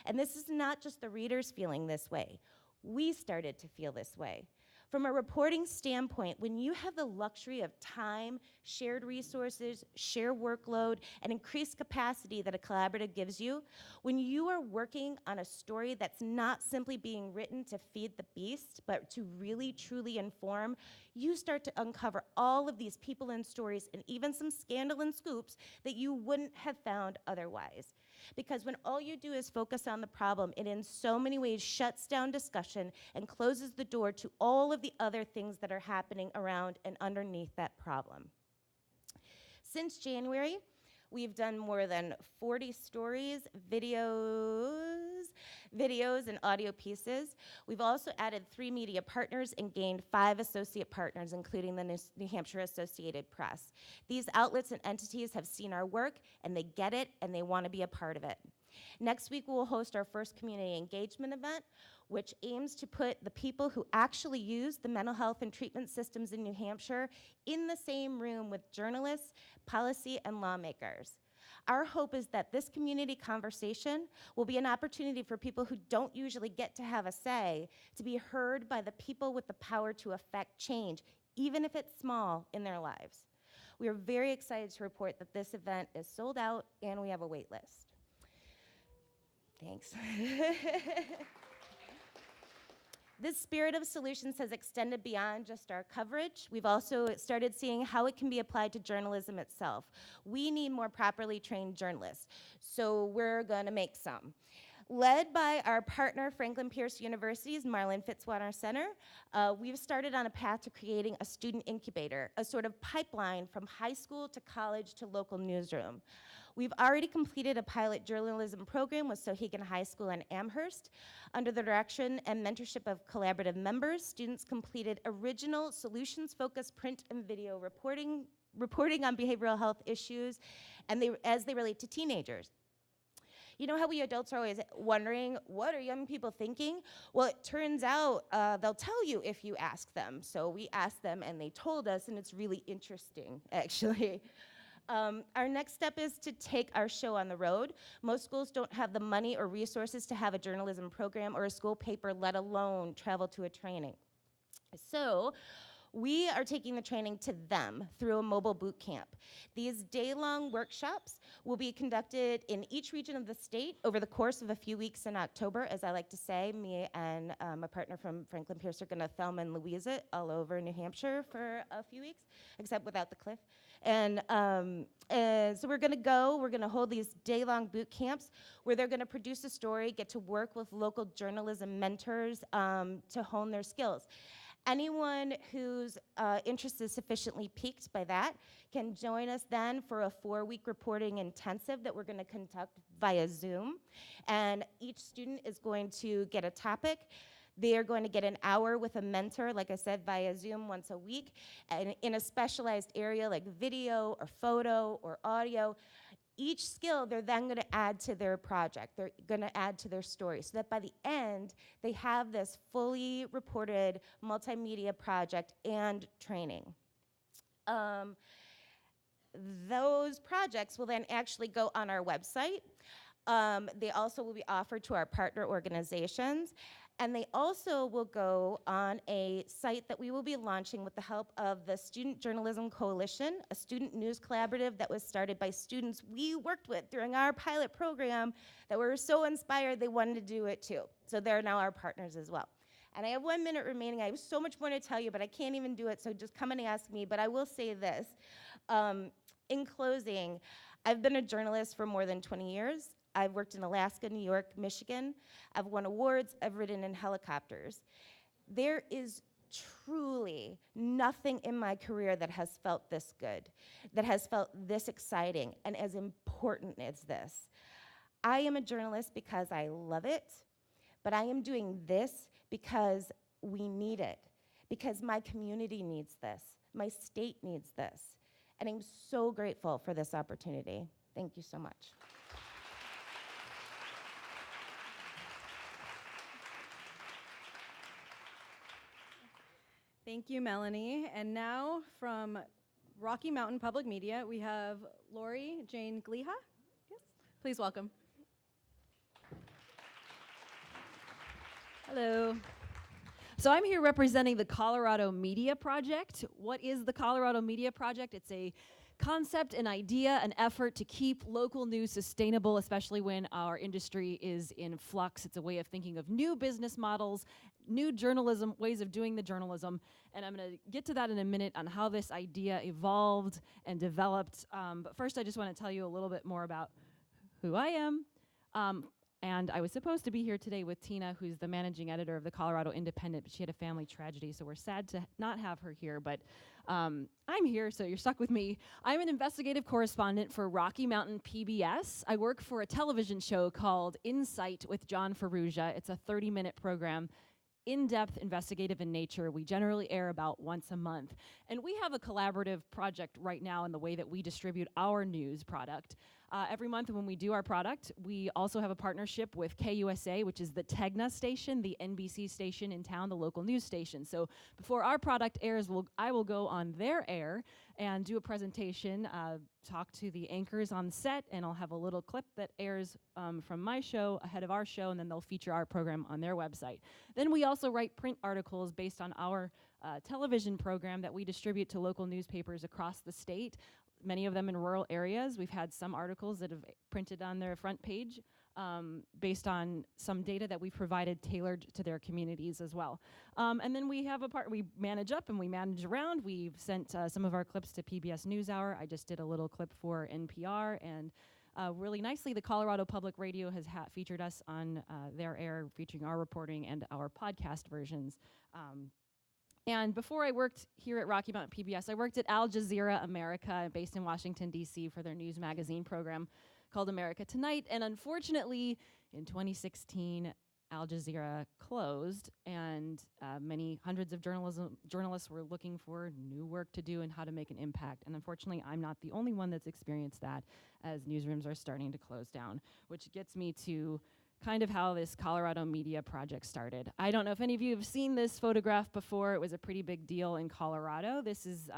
And this is not just the readers feeling this way. We started to feel this way. From a reporting standpoint, when you have the luxury of time, shared resources, shared workload, and increased capacity that a collaborative gives you, when you are working on a story that's not simply being written to feed the beast, but to really truly inform, you start to uncover all of these people and stories and even some scandal and scoops that you wouldn't have found otherwise. Because when all you do is focus on the problem, it in so many ways shuts down discussion and closes the door to all of the other things that are happening around and underneath that problem. Since January, we've done more than 40 stories, videos, and audio pieces. We've also added 3 media partners and gained 5 associate partners, including the New Hampshire Associated Press. These outlets and entities have seen our work, and they get it, and they want to be a part of it. Next week, we will host our first community engagement event, which aims to put the people who actually use the mental health and treatment systems in New Hampshire in the same room with journalists, policy, and lawmakers. Our hope is that this community conversation will be an opportunity for people who don't usually get to have a say to be heard by the people with the power to affect change, even if it's small, in their lives. We are very excited to report that this event is sold out and we have a wait list. Thanks. This spirit of solutions has extended beyond just our coverage. We've also started seeing how it can be applied to journalism itself. We need more properly trained journalists, so we're gonna make some. Led by our partner, Franklin Pierce University's Marlin Fitzwater Center, we've started on a path to creating a student incubator, a sort of pipeline from high school to college to local newsroom. We've already completed a pilot journalism program with Sohegan High School in Amherst. Under the direction and mentorship of collaborative members, students completed original solutions-focused print and video reporting on behavioral health issues as they relate to teenagers. You know how we adults are always wondering, what are young people thinking? Well, it turns out they'll tell you if you ask them. So we asked them and they told us, and it's really interesting, actually. Our next step is to take our show on the road. Most schools don't have the money or resources to have a journalism program or a school paper, let alone travel to a training. So we are taking the training to them through a mobile boot camp. These day-long workshops will be conducted in each region of the state over the course of a few weeks in October. As I like to say, me and a partner from Franklin Pierce are gonna Thelma and Louise it all over New Hampshire for a few weeks, except without the cliff. And so we're gonna hold these day-long boot camps where they're gonna produce a story, get to work with local journalism mentors to hone their skills. Anyone whose interest is sufficiently piqued by that can join us then for a 4-week reporting intensive that we're gonna conduct via Zoom. And each student is going to get a topic. They are going to get an hour with a mentor, like I said, via Zoom once a week, and in a specialized area like video or photo or audio. Each skill they're then gonna add to their project. They're gonna add to their story so that by the end, they have this fully reported multimedia project and training. Those projects will then actually go on our website. They also will be offered to our partner organizations. And they also will go on a site that we will be launching with the help of the Student Journalism Coalition, a student news collaborative that was started by students we worked with during our pilot program that were so inspired they wanted to do it too. So they're now our partners as well. And I have 1 minute remaining. I have so much more to tell you, but I can't even do it, so just come and ask me. But I will say this. In closing, I've been a journalist for more than 20 years. I've worked in Alaska, New York, Michigan. I've won awards. I've ridden in helicopters. There is truly nothing in my career that has felt this good, that has felt this exciting, and as important as this. I am a journalist because I love it, but I am doing this because we need it, because my community needs this, my state needs this, and I'm so grateful for this opportunity. Thank you so much. Thank you, Melanie. And now from Rocky Mountain Public Media, we have Lori Jane Gliha. Yes, please welcome. Hello. So I'm here representing the Colorado Media Project. What is the Colorado Media Project? It's a concept, an idea, an effort to keep local news sustainable, especially when our industry is in flux. It's a way of thinking of new business models, new journalism, ways of doing the journalism. And I'm going to get to that in a minute on how this idea evolved and developed. But first, I just want to tell you a little bit more about who I am. And I was supposed to be here today with Tina, who's the managing editor of the Colorado Independent, but she had a family tragedy, so we're sad to not have her here. But I'm here, so you're stuck with me. I'm an investigative correspondent for Rocky Mountain PBS. I work for a television show called Insight with John Ferrugia. It's a 30-minute program, in-depth, investigative in nature. We generally air about once a month. And we have a collaborative project right now in the way that we distribute our news product. Every month when we do our product, we also have a partnership with KUSA, which is the Tegna station, the NBC station in town, the local news station. So before our product airs, I will go on their air and do a presentation, talk to the anchors on set, and I'll have a little clip that airs from my show ahead of our show, and then they'll feature our program on their website. Then we also write print articles based on our television program that we distribute to local newspapers across the state, many of them in rural areas. We've had some articles that have printed on their front page based on some data that we've provided tailored to their communities as well. And then we have we manage up and we manage around. We've sent some of our clips to PBS NewsHour. I just did a little clip for NPR, and really nicely, the Colorado Public Radio has featured us on their air, featuring our reporting and our podcast versions. And before I worked here at Rocky Mountain PBS, I worked at Al Jazeera America, based in Washington, D.C., for their news magazine program called America Tonight. And unfortunately, in 2016, Al Jazeera closed, and hundreds of journalists were looking for new work to do and how to make an impact. And unfortunately, I'm not the only one that's experienced that, as newsrooms are starting to close down, which gets me to kind of how this Colorado Media Project started. I don't know if any of you have seen this photograph before. It was a pretty big deal in Colorado. This is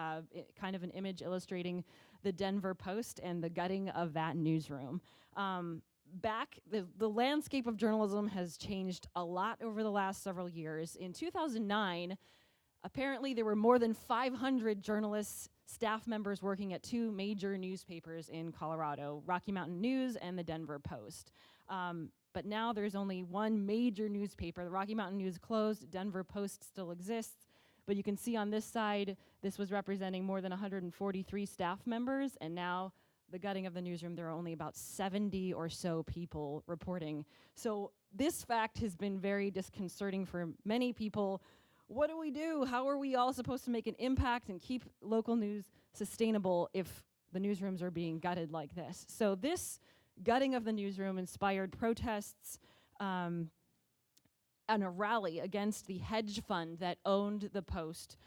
kind of an image illustrating the Denver Post and the gutting of that newsroom. The landscape of journalism has changed a lot over the last several years. In 2009, apparently there were more than 500 journalists, staff members working at two major newspapers in Colorado, Rocky Mountain News and the Denver Post. But now there's only one major newspaper. The Rocky Mountain News closed, Denver Post still exists. But you can see on this side, this was representing more than 143 staff members, and now the gutting of the newsroom, there are only about 70 or so people reporting. So this fact has been very disconcerting for many people. What do we do? How are we all supposed to make an impact and keep local news sustainable if the newsrooms are being gutted like this? So this gutting of the newsroom inspired protests and a rally against the hedge fund that owned the Post,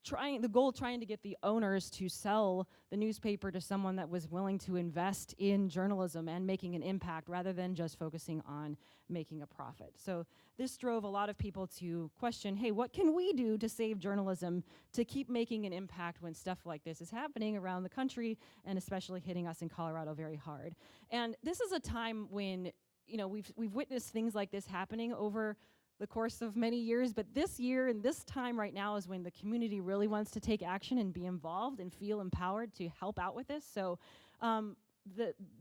trying to get the owners to sell the newspaper to someone that was willing to invest in journalism and making an impact rather than just focusing on making a profit. So this drove a lot of people to question, hey, what can we do to save journalism, to keep making an impact when stuff like this is happening around the country and especially hitting us in Colorado very hard? And this is a time when, you know, we've witnessed things like this happening over the course of many years, but this year and this time right now is when the community really wants to take action and be involved and feel empowered to help out with this. So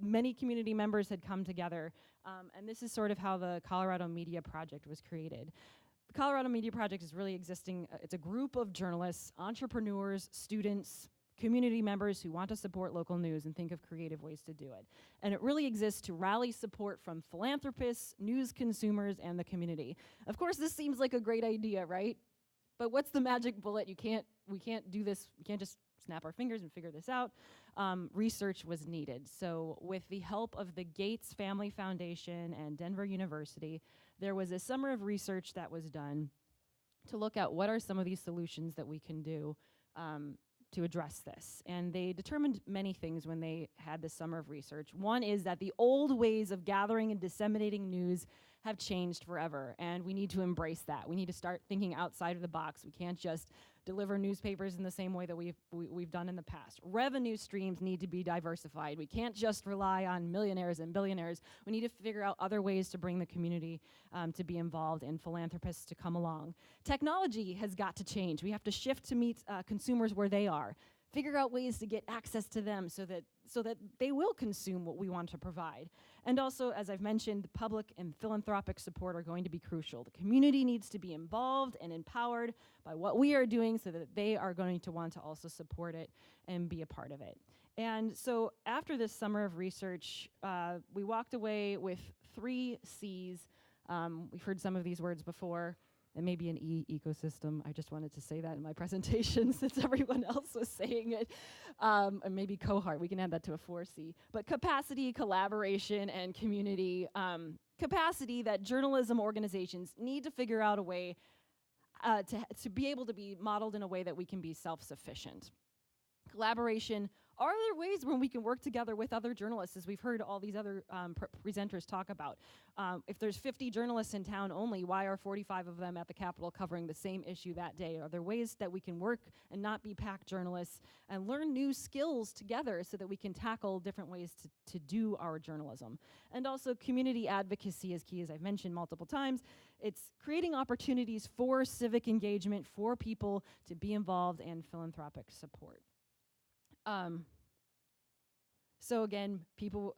many community members had come together, and this is sort of how the Colorado Media Project was created. The Colorado Media Project is really existing. It's a group of journalists, entrepreneurs, students, community members who want to support local news and think of creative ways to do it. And it really exists to rally support from philanthropists, news consumers, and the community. Of course, this seems like a great idea, right? But what's the magic bullet? We can't do this. We can't just snap our fingers and figure this out. Research was needed. So with the help of the Gates Family Foundation and Denver University, there was a summer of research that was done to look at what are some of these solutions that we can do to address this. And they determined many things when they had this summer of research. One is that the old ways of gathering and disseminating news have changed forever, and we need to embrace that. We need to start thinking outside of the box. We can't just deliver newspapers in the same way that we've done in the past. Revenue streams need to be diversified. We can't just rely on millionaires and billionaires. We need to figure out other ways to bring the community to be involved and philanthropists to come along. Technology has got to change. We have to shift to meet consumers where they are. Figure out ways to get access to them so that they will consume what we want to provide. And also, as I've mentioned, public and philanthropic support are going to be crucial. The community needs to be involved and empowered by what we are doing so that they are going to want to also support it and be a part of it. And so after this summer of research, we walked away with 3 C's. We've heard some of these words before. And maybe an ecosystem. I just wanted to say that in my presentation since everyone else was saying it. And maybe cohort, we can add that to a 4C. But capacity, collaboration, and community. Capacity that journalism organizations need to figure out a way to be able to be modeled in a way that we can be self-sufficient. Collaboration, are there ways when we can work together with other journalists, as we've heard all these other presenters talk about? If there's 50 journalists in town only, why are 45 of them at the Capitol covering the same issue that day? Are there ways that we can work and not be pack journalists and learn new skills together so that we can tackle different ways to do our journalism? And also community advocacy is key, as I've mentioned multiple times. It's creating opportunities for civic engagement for people to be involved and philanthropic support. So again, people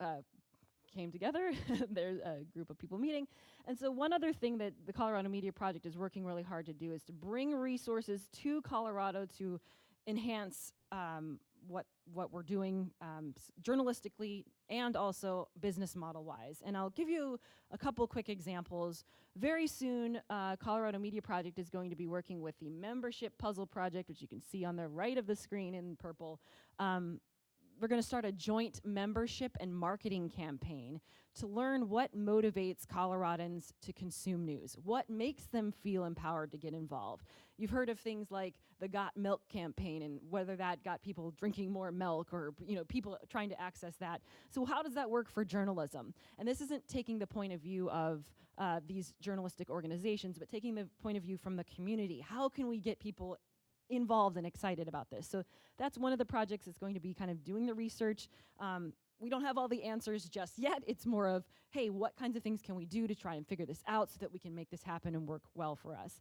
came together. There's a group of people meeting. And so one other thing that the Colorado Media Project is working really hard to do is to bring resources to Colorado to enhance what we're doing journalistically and also business model-wise. And I'll give you a couple quick examples. Very soon, Colorado Media Project is going to be working with the Membership Puzzle Project, which you can see on the right of the screen in purple. We're going to start a joint membership and marketing campaign to learn what motivates Coloradans to consume news, what makes them feel empowered to get involved. You've heard of things like the Got Milk campaign and whether that got people drinking more milk or people trying to access that. So how does that work for journalism? And this isn't taking the point of view of these journalistic organizations, but taking the point of view from the community. How can we get people involved and excited about this? So that's one of the projects that's going to be kind of doing the research. We don't have all the answers just yet. It's more of, hey, what kinds of things can we do to try and figure this out so that we can make this happen and work well for us?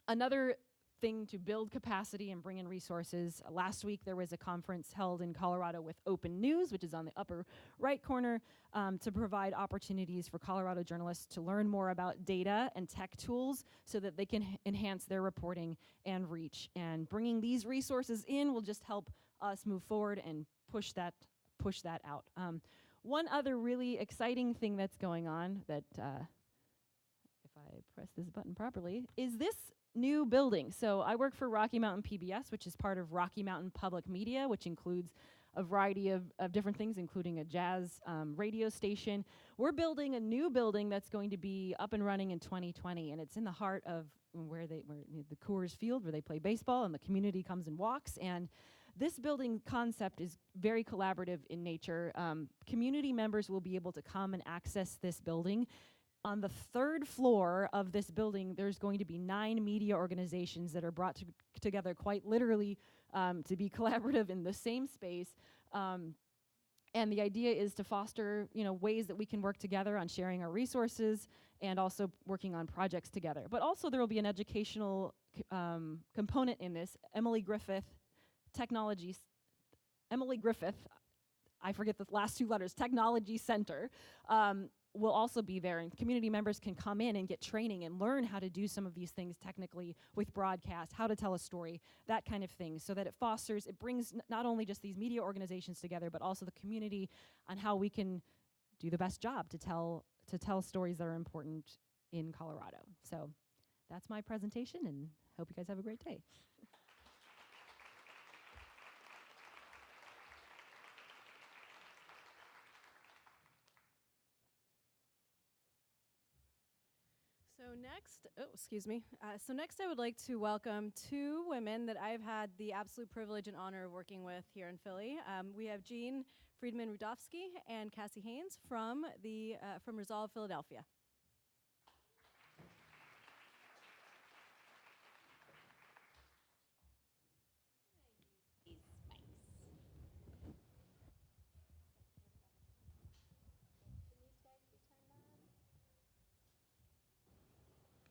Another thing to build capacity and bring in resources. Last week there was a conference held in Colorado with Open News, which is on the upper right corner, to provide opportunities for Colorado journalists to learn more about data and tech tools so that they can enhance their reporting and reach. And bringing these resources in will just help us move forward and push that out. One other really exciting thing that's going on that, if I press this button properly, is this new building. So I work for Rocky Mountain PBS, which is part of Rocky Mountain Public Media, which includes a variety of different things, including a jazz radio station. We're building a new building that's going to be up and running in 2020, and it's in the heart of where the Coors Field, where they play baseball, and the community comes and walks. And this building concept is very collaborative in nature. Community members will be able to come and access this building. On the 3rd floor of this building, there's going to be 9 media organizations that are brought together quite literally to be collaborative in the same space. And the idea is to foster, ways that we can work together on sharing our resources and also working on projects together. But also there will be an educational component in this. Emily Griffith, I forget the last 2 letters, Technology Center, will also be there, and community members can come in and get training and learn how to do some of these things technically with broadcast, how to tell a story, that kind of thing, so that it brings not only just these media organizations together, but also the community on how we can do the best job to tell stories that are important in Colorado. So that's my presentation, and hope you guys have a great day. So next I would like to welcome two women that I've had the absolute privilege and honor of working with here in Philly. We have Jean Friedman-Rudofsky and Cassie Haynes from Resolve Philadelphia.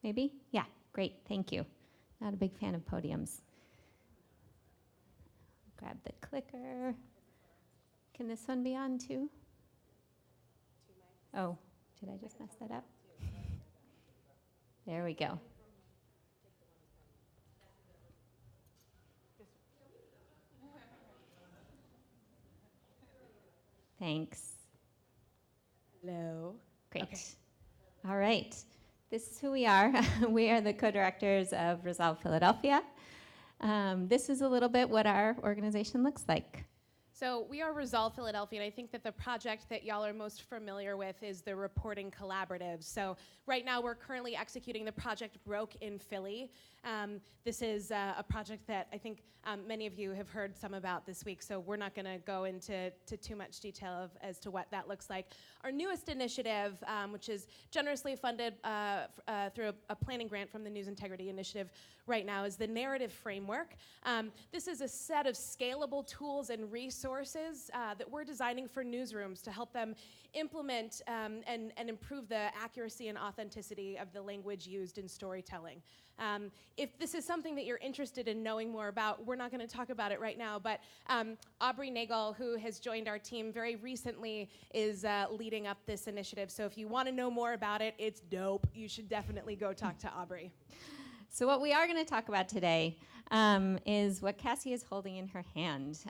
Maybe? Yeah, great, thank you. Not a big fan of podiums. Grab the clicker. Can this one be on too? Oh, did I just mess that up? There we go. Thanks. Hello. Great. Okay. All right. This is who we are. We are the co-directors of Resolve Philadelphia. This is a little bit what our organization looks like. So we are Resolve Philadelphia, and I think that the project that y'all are most familiar with is the Reporting Collaborative. So right now we're currently executing the Project Broke in Philly. This is a project that I think many of you have heard some about this week, so we're not gonna go into too much detail as to what that looks like. Our newest initiative, which is generously funded through a planning grant from the News Integrity Initiative right now, is the Narrative Framework. This is a set of scalable tools and resources that we're designing for newsrooms to help them implement and improve the accuracy and authenticity of the language used in storytelling. If this is something that you're interested in knowing more about, we're not going to talk about it right now, but Aubrey Nagel, who has joined our team very recently, is leading up this initiative. So if you want to know more about it, it's dope. You should definitely go talk to Aubrey. So what we are going to talk about today is what Cassie is holding in her hand,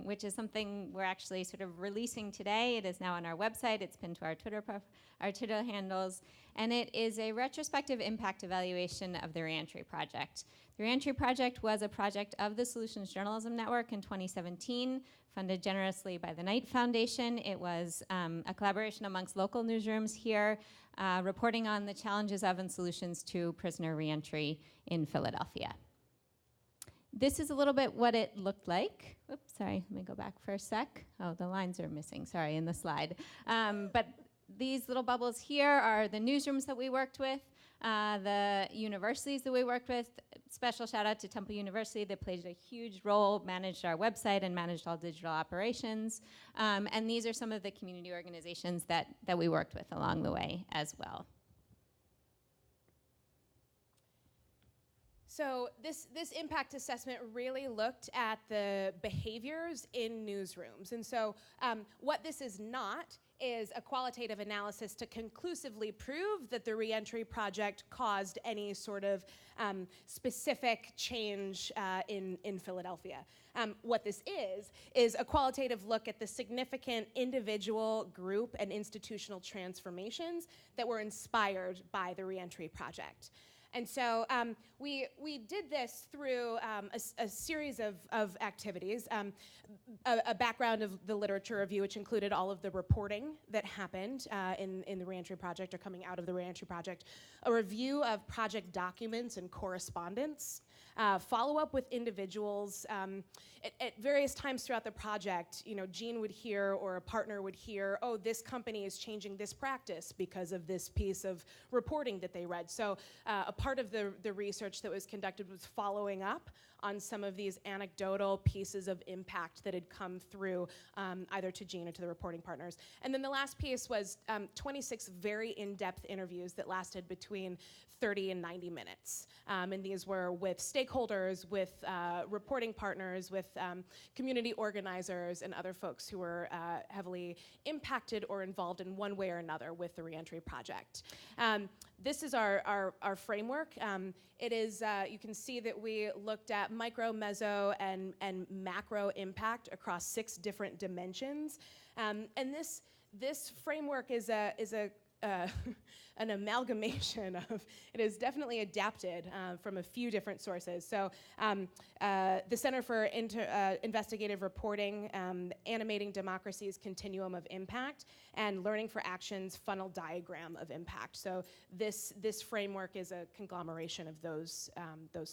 which is something we're actually sort of releasing today. It is now on our website. It's pinned to our Twitter handles, and it is a retrospective impact evaluation of the Reentry Project. The Reentry Project was a project of the Solutions Journalism Network in 2017, funded generously by the Knight Foundation. It was a collaboration amongst local newsrooms here, reporting on the challenges of and solutions to prisoner reentry in Philadelphia. This is a little bit what it looked like. Oops, sorry, let me go back for a sec. Oh, the lines are missing, sorry, in the slide. But these little bubbles here are the newsrooms that we worked with, the universities that we worked with. Special shout out to Temple University that played a huge role, managed our website and managed all digital operations. And these are some of the community organizations that we worked with along the way as well. So this impact assessment really looked at the behaviors in newsrooms. And so what this is not is a qualitative analysis to conclusively prove that the Reentry Project caused any sort of specific change in Philadelphia. What this is a qualitative look at the significant individual, group, and institutional transformations that were inspired by the Reentry Project. And so we did this through a series of activities, a background of the literature review, which included all of the reporting that happened in the Reentry Project or coming out of the Reentry Project, a review of project documents and correspondence, follow-up with individuals. At various times throughout the project, Jean would hear or a partner would hear, oh, this company is changing this practice because of this piece of reporting that they read. So a part of the research that was conducted was following up on some of these anecdotal pieces of impact that had come through either to Jean or to the reporting partners. And then the last piece was 26 very in-depth interviews that lasted between 30 and 90 minutes. And these were with stakeholders, with reporting partners, with community organizers, and other folks who were heavily impacted or involved in one way or another with the reentry project. This is our framework. It is, you can see that we looked at micro, meso, and macro impact across 6 different dimensions. And this framework is an amalgamation of, it is definitely adapted from a few different sources. So the Center for Investigative Reporting, Animating Democracy's Continuum of Impact, and Learning for Action's Funnel Diagram of Impact. So this framework is a conglomeration of those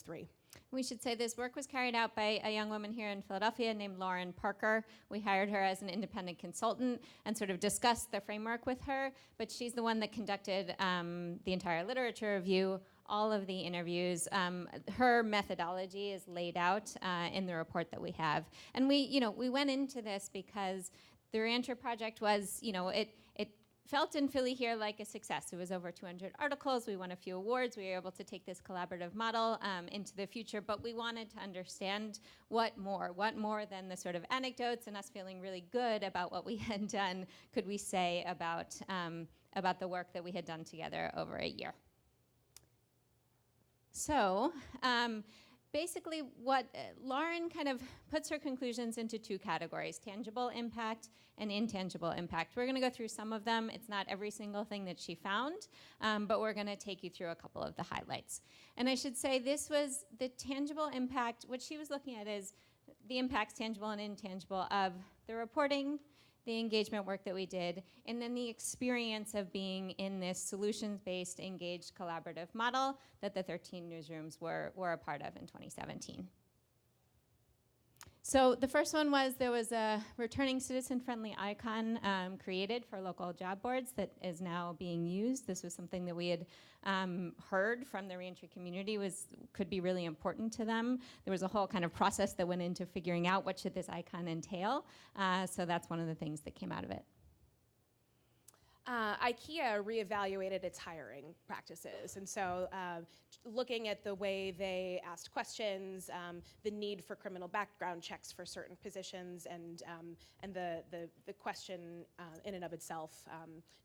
3. We should say this work was carried out by a young woman here in Philadelphia named Lauren Parker. We hired her as an independent consultant and sort of discussed the framework with her, but she's the one that conducted the entire literature review, all of the interviews. Her methodology is laid out in the report that we have. And we went into this because the Reentry Project was, it felt in Philly here like a success. It was over 200 articles. We won a few awards. We were able to take this collaborative model into the future, but we wanted to understand what more than the sort of anecdotes and us feeling really good about what we had done could we say about the work that we had done together over a year. So basically what Lauren kind of puts her conclusions into 2 categories: tangible impact and intangible impact. We're going to go through some of them. It's not every single thing that she found, but we're going to take you through a couple of the highlights. And I should say this was the tangible impact. What she was looking at is the impacts, tangible and intangible, of the reporting, the engagement work that we did, and then the experience of being in this solutions-based, engaged, collaborative model that the 13 newsrooms were a part of in 2017. So the first one was there was a returning citizen-friendly icon created for local job boards that is now being used. This was something that we had heard from the reentry community could be really important to them. There was a whole kind of process that went into figuring out what should this icon entail. So that's one of the things that came out of it. IKEA reevaluated its hiring practices, and so looking at the way they asked questions, the need for criminal background checks for certain positions, and the question in and of itself,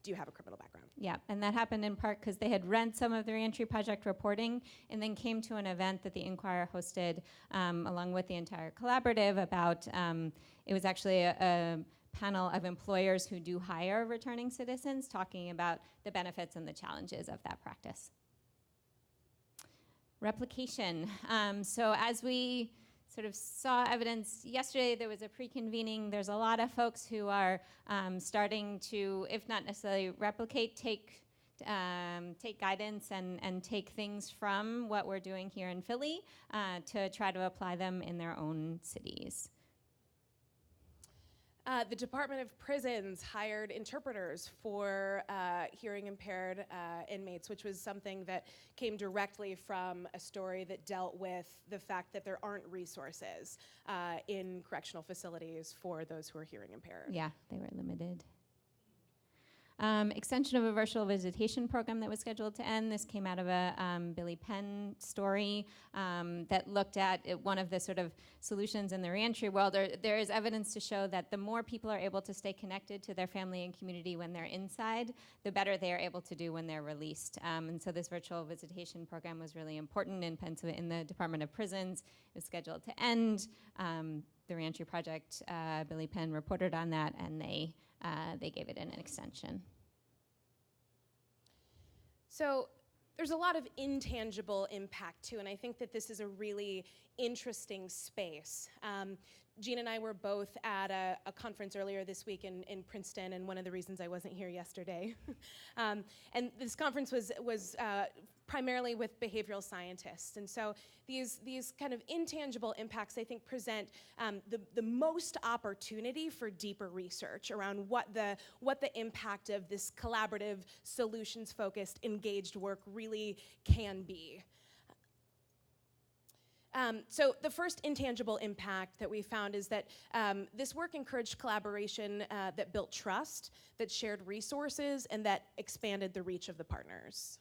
do you have a criminal background? Yeah, and that happened in part because they had read some of the Reentry Project reporting and then came to an event that the Inquirer hosted along with the entire collaborative about, it was actually a panel of employers who do hire returning citizens talking about the benefits and the challenges of that practice. Replication. So as we sort of saw evidence yesterday, there was a pre-convening. There's a lot of folks who are starting to, if not necessarily replicate, take guidance and take things from what we're doing here in Philly to try to apply them in their own cities. The Department of Prisons hired interpreters for hearing impaired inmates, which was something that came directly from a story that dealt with the fact that there aren't resources in correctional facilities for those who are hearing impaired. Yeah, they were limited. Extension of a virtual visitation program that was scheduled to end. This came out of a Billy Penn story that looked at one of the sort of solutions in the reentry world. There is evidence to show that the more people are able to stay connected to their family and community when they're inside, the better they are able to do when they're released. And so this virtual visitation program was really important in the Department of Prisons. It was scheduled to end. The Reentry Project, Billy Penn reported on that, and they gave it an extension. So there's a lot of intangible impact too, and I think that this is a really interesting space. Jean and I were both at a conference earlier this week in Princeton, and one of the reasons I wasn't here yesterday. And this conference was primarily with behavioral scientists. And so these kind of intangible impacts, I think, present the most opportunity for deeper research around what the impact of this collaborative, solutions-focused, engaged work really can be. So the first intangible impact that we found is that this work encouraged collaboration that built trust, that shared resources, and that expanded the reach of the partners.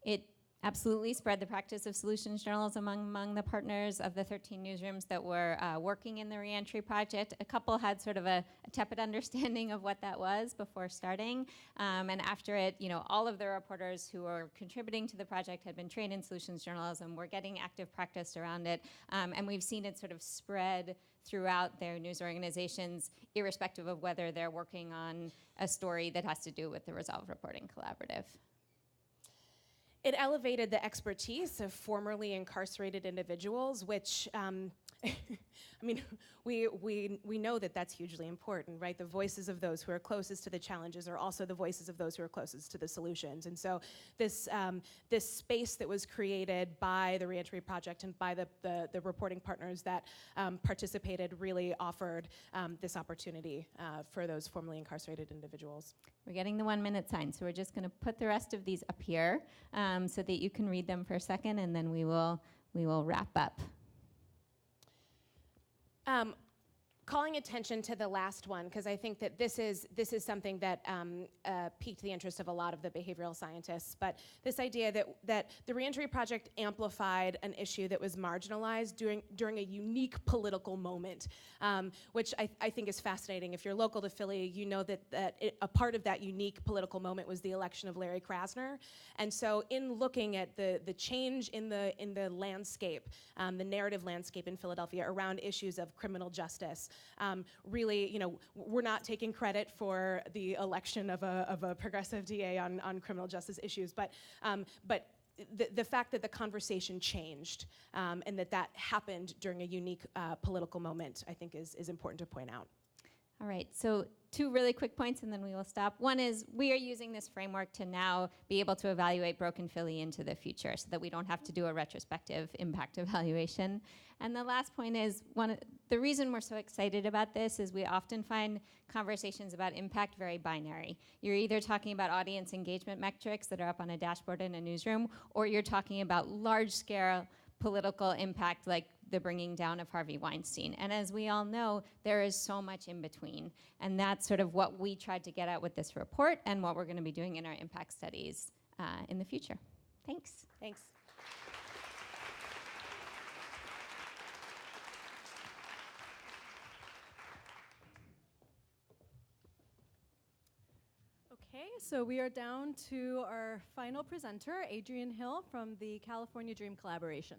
It absolutely spread the practice of solutions journalism among the partners of the 13 newsrooms that were working in the reentry project. A couple had sort of a tepid understanding of what that was before starting. And after it, all of the reporters who were contributing to the project had been trained in solutions journalism, were getting active practice around it. And we've seen it sort of spread throughout their news organizations, irrespective of whether they're working on a story that has to do with the Resolve Reporting Collaborative. It elevated the expertise of formerly incarcerated individuals, which, I mean, we know that that's hugely important, right? The voices of those who are closest to the challenges are also the voices of those who are closest to the solutions. And so this space that was created by the Reentry Project and by the reporting partners that participated really offered this opportunity for those formerly incarcerated individuals. We're getting the 1-minute sign, so we're just going to put the rest of these up here so that you can read them for a second, and then we will wrap up. Calling attention to the last one, because I think that this is something that piqued the interest of a lot of the behavioral scientists. But this idea that the Reentry Project amplified an issue that was marginalized during a unique political moment, which I think is fascinating. If you're local to Philly, you know that a part of that unique political moment was the election of Larry Krasner. And so, in looking at the change in the landscape, the narrative landscape in Philadelphia around issues of criminal justice. Really, we're not taking credit for the election of a progressive DA on criminal justice issues, but the fact that the conversation changed and that happened during a unique political moment, I think is important to point out. All right, so 2 really quick points and then we will stop. One is we are using this framework to now be able to evaluate Broken Philly into the future so that we don't have to do a retrospective impact evaluation. And the last point is the reason we're so excited about this is we often find conversations about impact very binary. You're either talking about audience engagement metrics that are up on a dashboard in a newsroom, or you're talking about large-scale political impact like the bringing down of Harvey Weinstein. And as we all know, there is so much in between. And that's sort of what we tried to get at with this report and what we're going to be doing in our impact studies in the future. Thanks. Thanks. Okay, so we are down to our final presenter, Adrienne Hill from the California Dream Collaboration.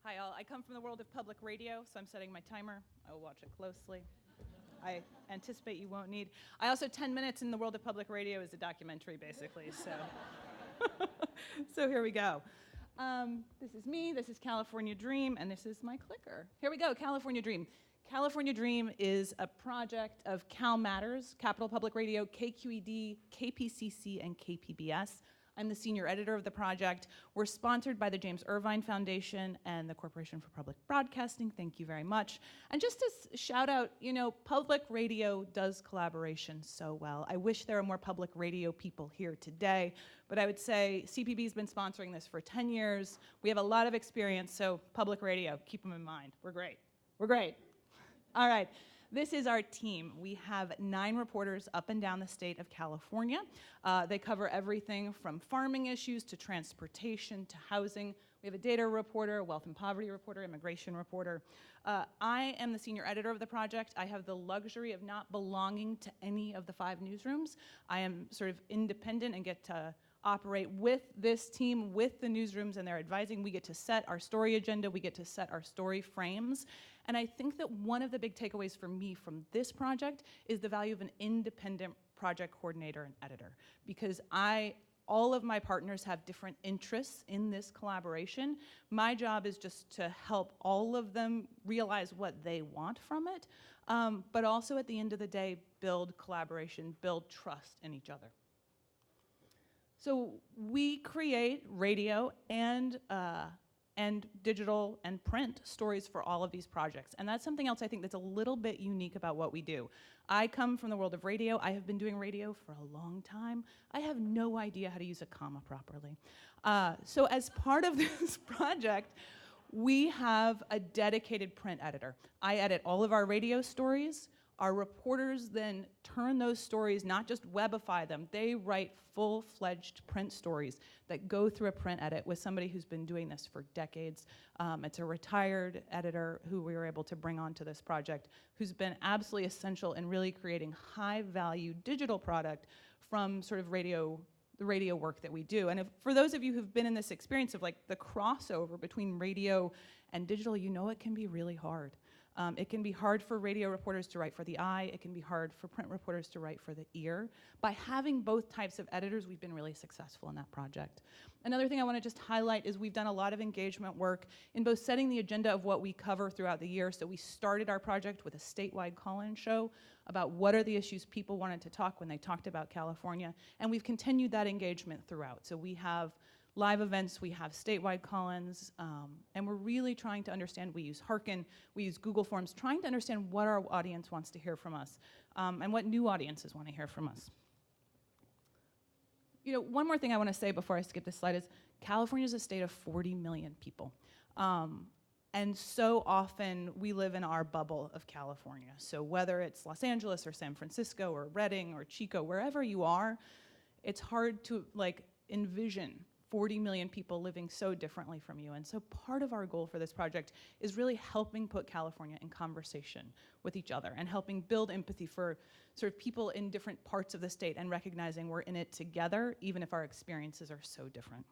Hi all, I come from the world of public radio, so I'm setting my timer. I will watch it closely. I anticipate you won't need. I also, 10 minutes in the world of public radio is a documentary, basically, so. So here we go. This is me, this is California Dream, and this is my clicker. Here we go, California Dream. California Dream is a project of Cal Matters, Capital Public Radio, KQED, KPCC, and KPBS. I'm the senior editor of the project. We're sponsored by the James Irvine Foundation and the Corporation for Public Broadcasting. Thank you very much. And just to shout out, public radio does collaboration so well. I wish there were more public radio people here today, but I would say CPB's been sponsoring this for 10 years. We have a lot of experience, so public radio, keep them in mind. We're great. We're great. All right. This is our team. We have 9 reporters up and down the state of California. They cover everything from farming issues to transportation to housing. We have a data reporter, wealth and poverty reporter, immigration reporter. I am the senior editor of the project. I have the luxury of not belonging to any of the 5 newsrooms. I am sort of independent and get to operate with this team, with the newsrooms and their advising. We get to set our story agenda, we get to set our story frames. And I think that one of the big takeaways for me from this project is the value of an independent project coordinator and editor. Because I all of my partners have different interests in this collaboration. My job is just to help all of them realize what they want from it, but also at the end of the day, build collaboration, build trust in each other. So we create radio and digital and print stories for all of these projects. And that's something else I think that's a little bit unique about what we do. I come from the world of radio. I have been doing radio for a long time. I have no idea how to use a comma properly. So as part of this project, we have a dedicated print editor. I edit all of our radio stories. Our reporters then turn those stories, not just webify them, they write full-fledged print stories that go through a print edit with somebody who's been doing this for decades. It's a retired editor who we were able to bring onto this project, who's been absolutely essential in really creating high-value digital product from sort of the radio work that we do. And for those of you who've been in this experience of like the crossover between radio and digital, you know it can be really hard. It can be hard for radio reporters to write for the eye. It can be hard for print reporters to write for the ear. By having both types of editors, we've been really successful in that project. Another thing I want to just highlight is we've done a lot of engagement work in both setting the agenda of what we cover throughout the year. So we started our project with a statewide call-in show about what are the issues people wanted to talk when they talked about California. And we've continued that engagement throughout. So we have live events, we have statewide call-ins, and we're really trying to understand. We use Hearken, we use Google Forms, trying to understand what our audience wants to hear from us, and what new audiences want to hear from us. You know, one more thing I want to say before I skip this slide is California is a state of 40 million people. And so often we live in our bubble of California. So whether it's Los Angeles or San Francisco or Redding or Chico, wherever you are, it's hard to like envision 40 million people living so differently from you. And so part of our goal for this project is really helping put California in conversation with each other and helping build empathy for sort of people in different parts of the state and recognizing we're in it together, even if our experiences are so different.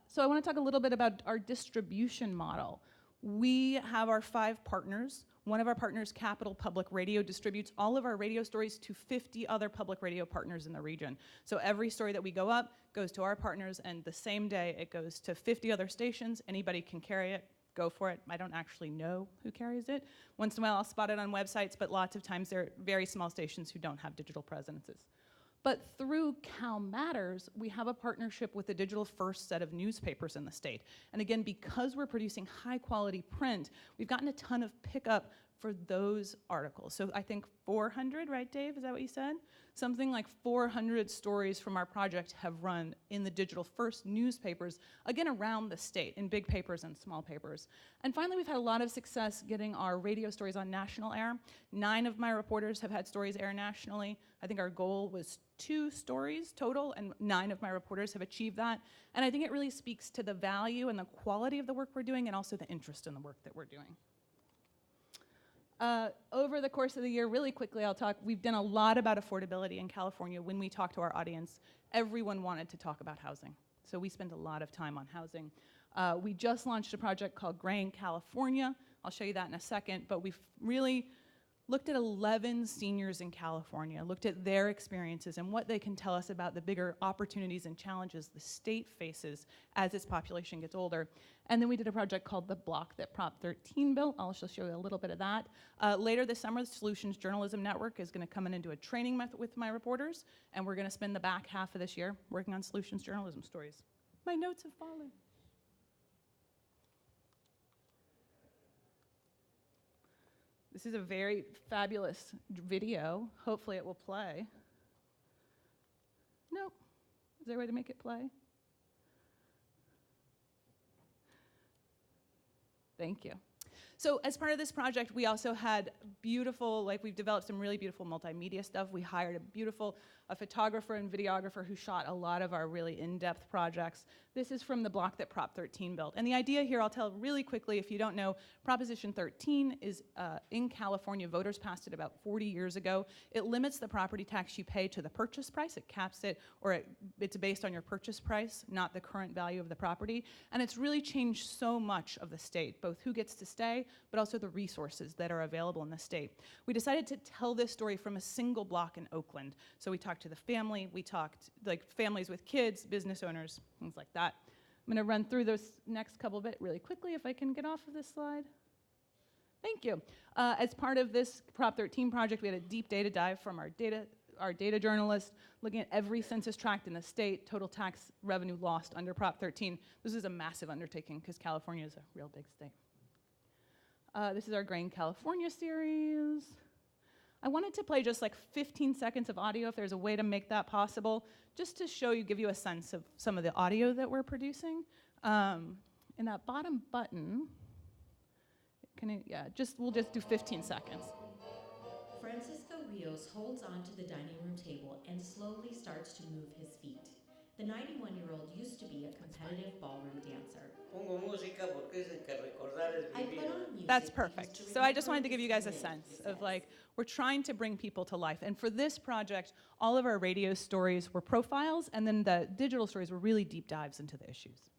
So I want to talk a little bit about our distribution model. We have our 5 partners. One of our partners, Capital Public Radio, distributes all of our radio stories to 50 other public radio partners in the region. So every story that we go up goes to our partners, and the same day it goes to 50 other stations. Anybody can carry it, go for it. I don't actually know who carries it. Once in a while I'll spot it on websites, but lots of times they're very small stations who don't have digital presences. But through Cal Matters, we have a partnership with the digital-first set of newspapers in the state. And again, because we're producing high-quality print, we've gotten a ton of pickup for those articles. So I think 400, right, Dave? Is that what you said? Something like 400 stories from our project have run in the digital-first newspapers, again, around the state, in big papers and small papers. And finally, we've had a lot of success getting our radio stories on national air. 9 of my reporters have had stories air nationally. I think our goal was 2 stories total, and 9 of my reporters have achieved that. And I think it really speaks to the value and the quality of the work we're doing and also the interest in the work that we're doing. Over the course of the year, really quickly, we've done a lot about affordability in California. When we talk to our audience, everyone wanted to talk about housing. So we spend a lot of time on housing. We just launched a project called Gray in California. I'll show you that in a second, but we've really looked at 11 seniors in California, looked at their experiences and what they can tell us about the bigger opportunities and challenges the state faces as its population gets older. And then we did a project called The Block That Prop 13 Built. I'll just show you a little bit of that. Later this summer, the Solutions Journalism Network is going to come in and do a training with my reporters, and we're going to spend the back half of this year working on solutions journalism stories. My notes have fallen. This is a very fabulous video. Hopefully it will play. No. Is there a way to make it play? Thank you. So as part of this project, we also had beautiful, we've developed some really beautiful multimedia stuff. We hired a photographer and videographer who shot a lot of our really in-depth projects. This is from The Block That Prop 13 Built. And the idea here, I'll tell really quickly, if you don't know, Proposition 13 is in California. Voters passed it about 40 years ago. It limits the property tax you pay to the purchase price. It caps it, or it's based on your purchase price, not the current value of the property. And it's really changed so much of the state, both who gets to stay, but also the resources that are available in the state. We decided to tell this story from a single block in Oakland. So we talked to the family, we talked like families with kids, business owners, things like that. I'm gonna run through those next couple bit really quickly if I can get off of this slide. Thank you. As part of this Prop 13 project, we had a deep data dive from our data journalist, looking at every census tract in the state, total tax revenue lost under Prop 13. This is a massive undertaking because California is a real big state. This is our Grain California series. I wanted to play just like 15 seconds of audio if there's a way to make that possible, just to show you, give you a sense of some of the audio that we're producing. In that bottom button, we'll just do 15 seconds. Francisco Rios holds onto the dining room table and slowly starts to move his feet. The 91-year-old used to be a competitive ballroom dancer. I put on music. That's perfect. So I just wanted to give you guys a sense of like, we're trying to bring people to life. And for this project, all of our radio stories were profiles, and then the digital stories were really deep dives into the issues.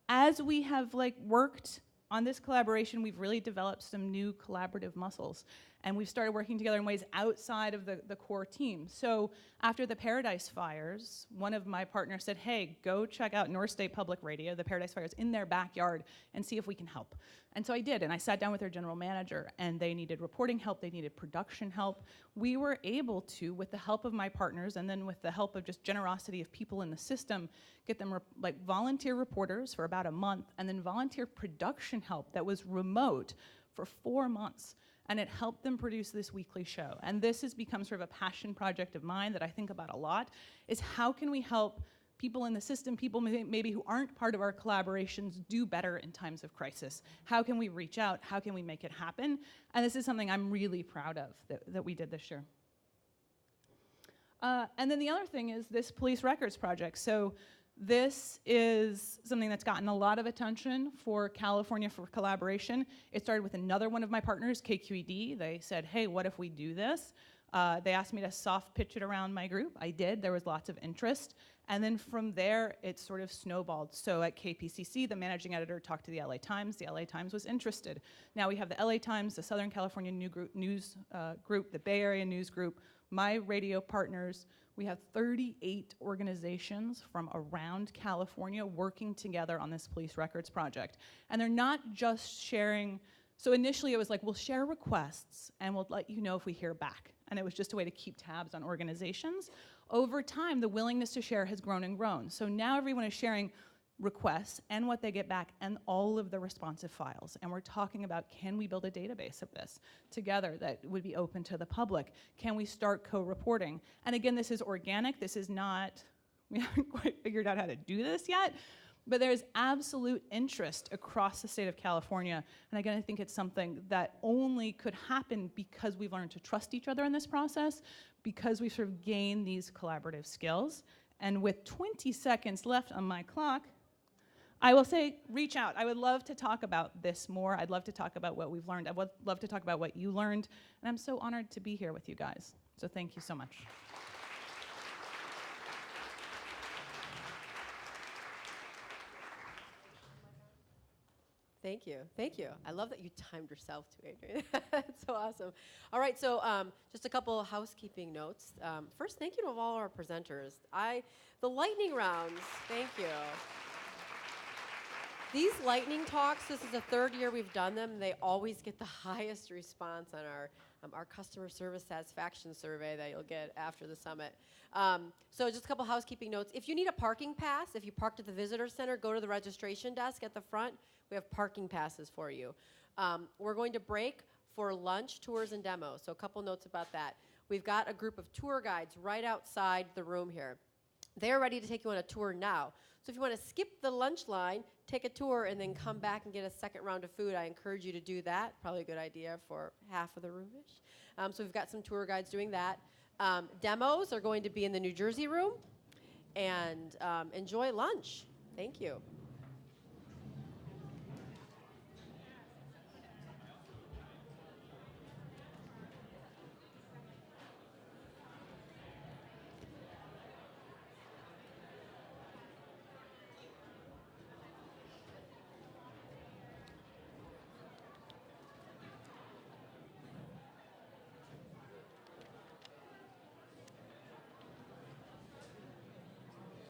As we have worked on this collaboration, we've really developed some new collaborative muscles, and we've started working together in ways outside of the core team. So after the Paradise Fires, one of my partners said, hey, go check out North State Public Radio, the Paradise Fires, in their backyard, and see if we can help. And so I did, and I sat down with their general manager, and they needed reporting help, they needed production help. We were able to, with the help of my partners, and then with the help of just generosity of people in the system, get them volunteer reporters for about a month, and then volunteer production help that was remote for 4 months. And it helped them produce this weekly show. And this has become sort of a passion project of mine that I think about a lot, is how can we help people in the system, people maybe who aren't part of our collaborations, do better in times of crisis? How can we reach out? How can we make it happen? And this is something I'm really proud of that we did this year. And then the other thing is this police records project. So this is something that's gotten a lot of attention for California for collaboration. It started with another one of my partners, KQED. They said, hey, what if we do this? They asked me to soft pitch it around my group. I did. There was lots of interest. And then from there, it sort of snowballed. So at KPCC, the managing editor talked to the LA Times. The LA Times was interested. Now we have the LA Times, the Southern California News Group, the Bay Area News Group, my radio partners. We have 38 organizations from around California working together on this police records project. And they're not just sharing. So initially it was like, we'll share requests and we'll let you know if we hear back. And it was just a way to keep tabs on organizations. Over time, the willingness to share has grown and grown. So now everyone is sharing requests and what they get back and all of the responsive files. And we're talking about, can we build a database of this together that would be open to the public? Can we start co-reporting? And again, this is organic. This is not, we haven't quite figured out how to do this yet. But there's absolute interest across the state of California. And again, I think it's something that only could happen because we've learned to trust each other in this process, because we've sort of gained these collaborative skills. And with 20 seconds left on my clock, I will say, reach out. I would love to talk about this more. I'd love to talk about what we've learned. I would love to talk about what you learned. And I'm so honored to be here with you guys. So thank you so much. Thank you. Thank you. I love that you timed yourself too, Adrian. That's so awesome. All right, so just a couple of housekeeping notes. First, thank you to all our presenters. The lightning rounds, thank you. These lightning talks, this is the third year we've done them. They always get the highest response on our customer service satisfaction survey that you'll get after the summit. So just a couple housekeeping notes. If you need a parking pass, if you parked at the visitor center, go to the registration desk at the front. We have parking passes for you. We're going to break for lunch, tours, and demos. So a couple notes about that. We've got a group of tour guides right outside the room here. They're ready to take you on a tour now. So if you want to skip the lunch line, take a tour, and then come back and get a second round of food, I encourage you to do that. Probably a good idea for half of the room-ish. So we've got some tour guides doing that. Demos are going to be in the New Jersey room. And enjoy lunch. Thank you.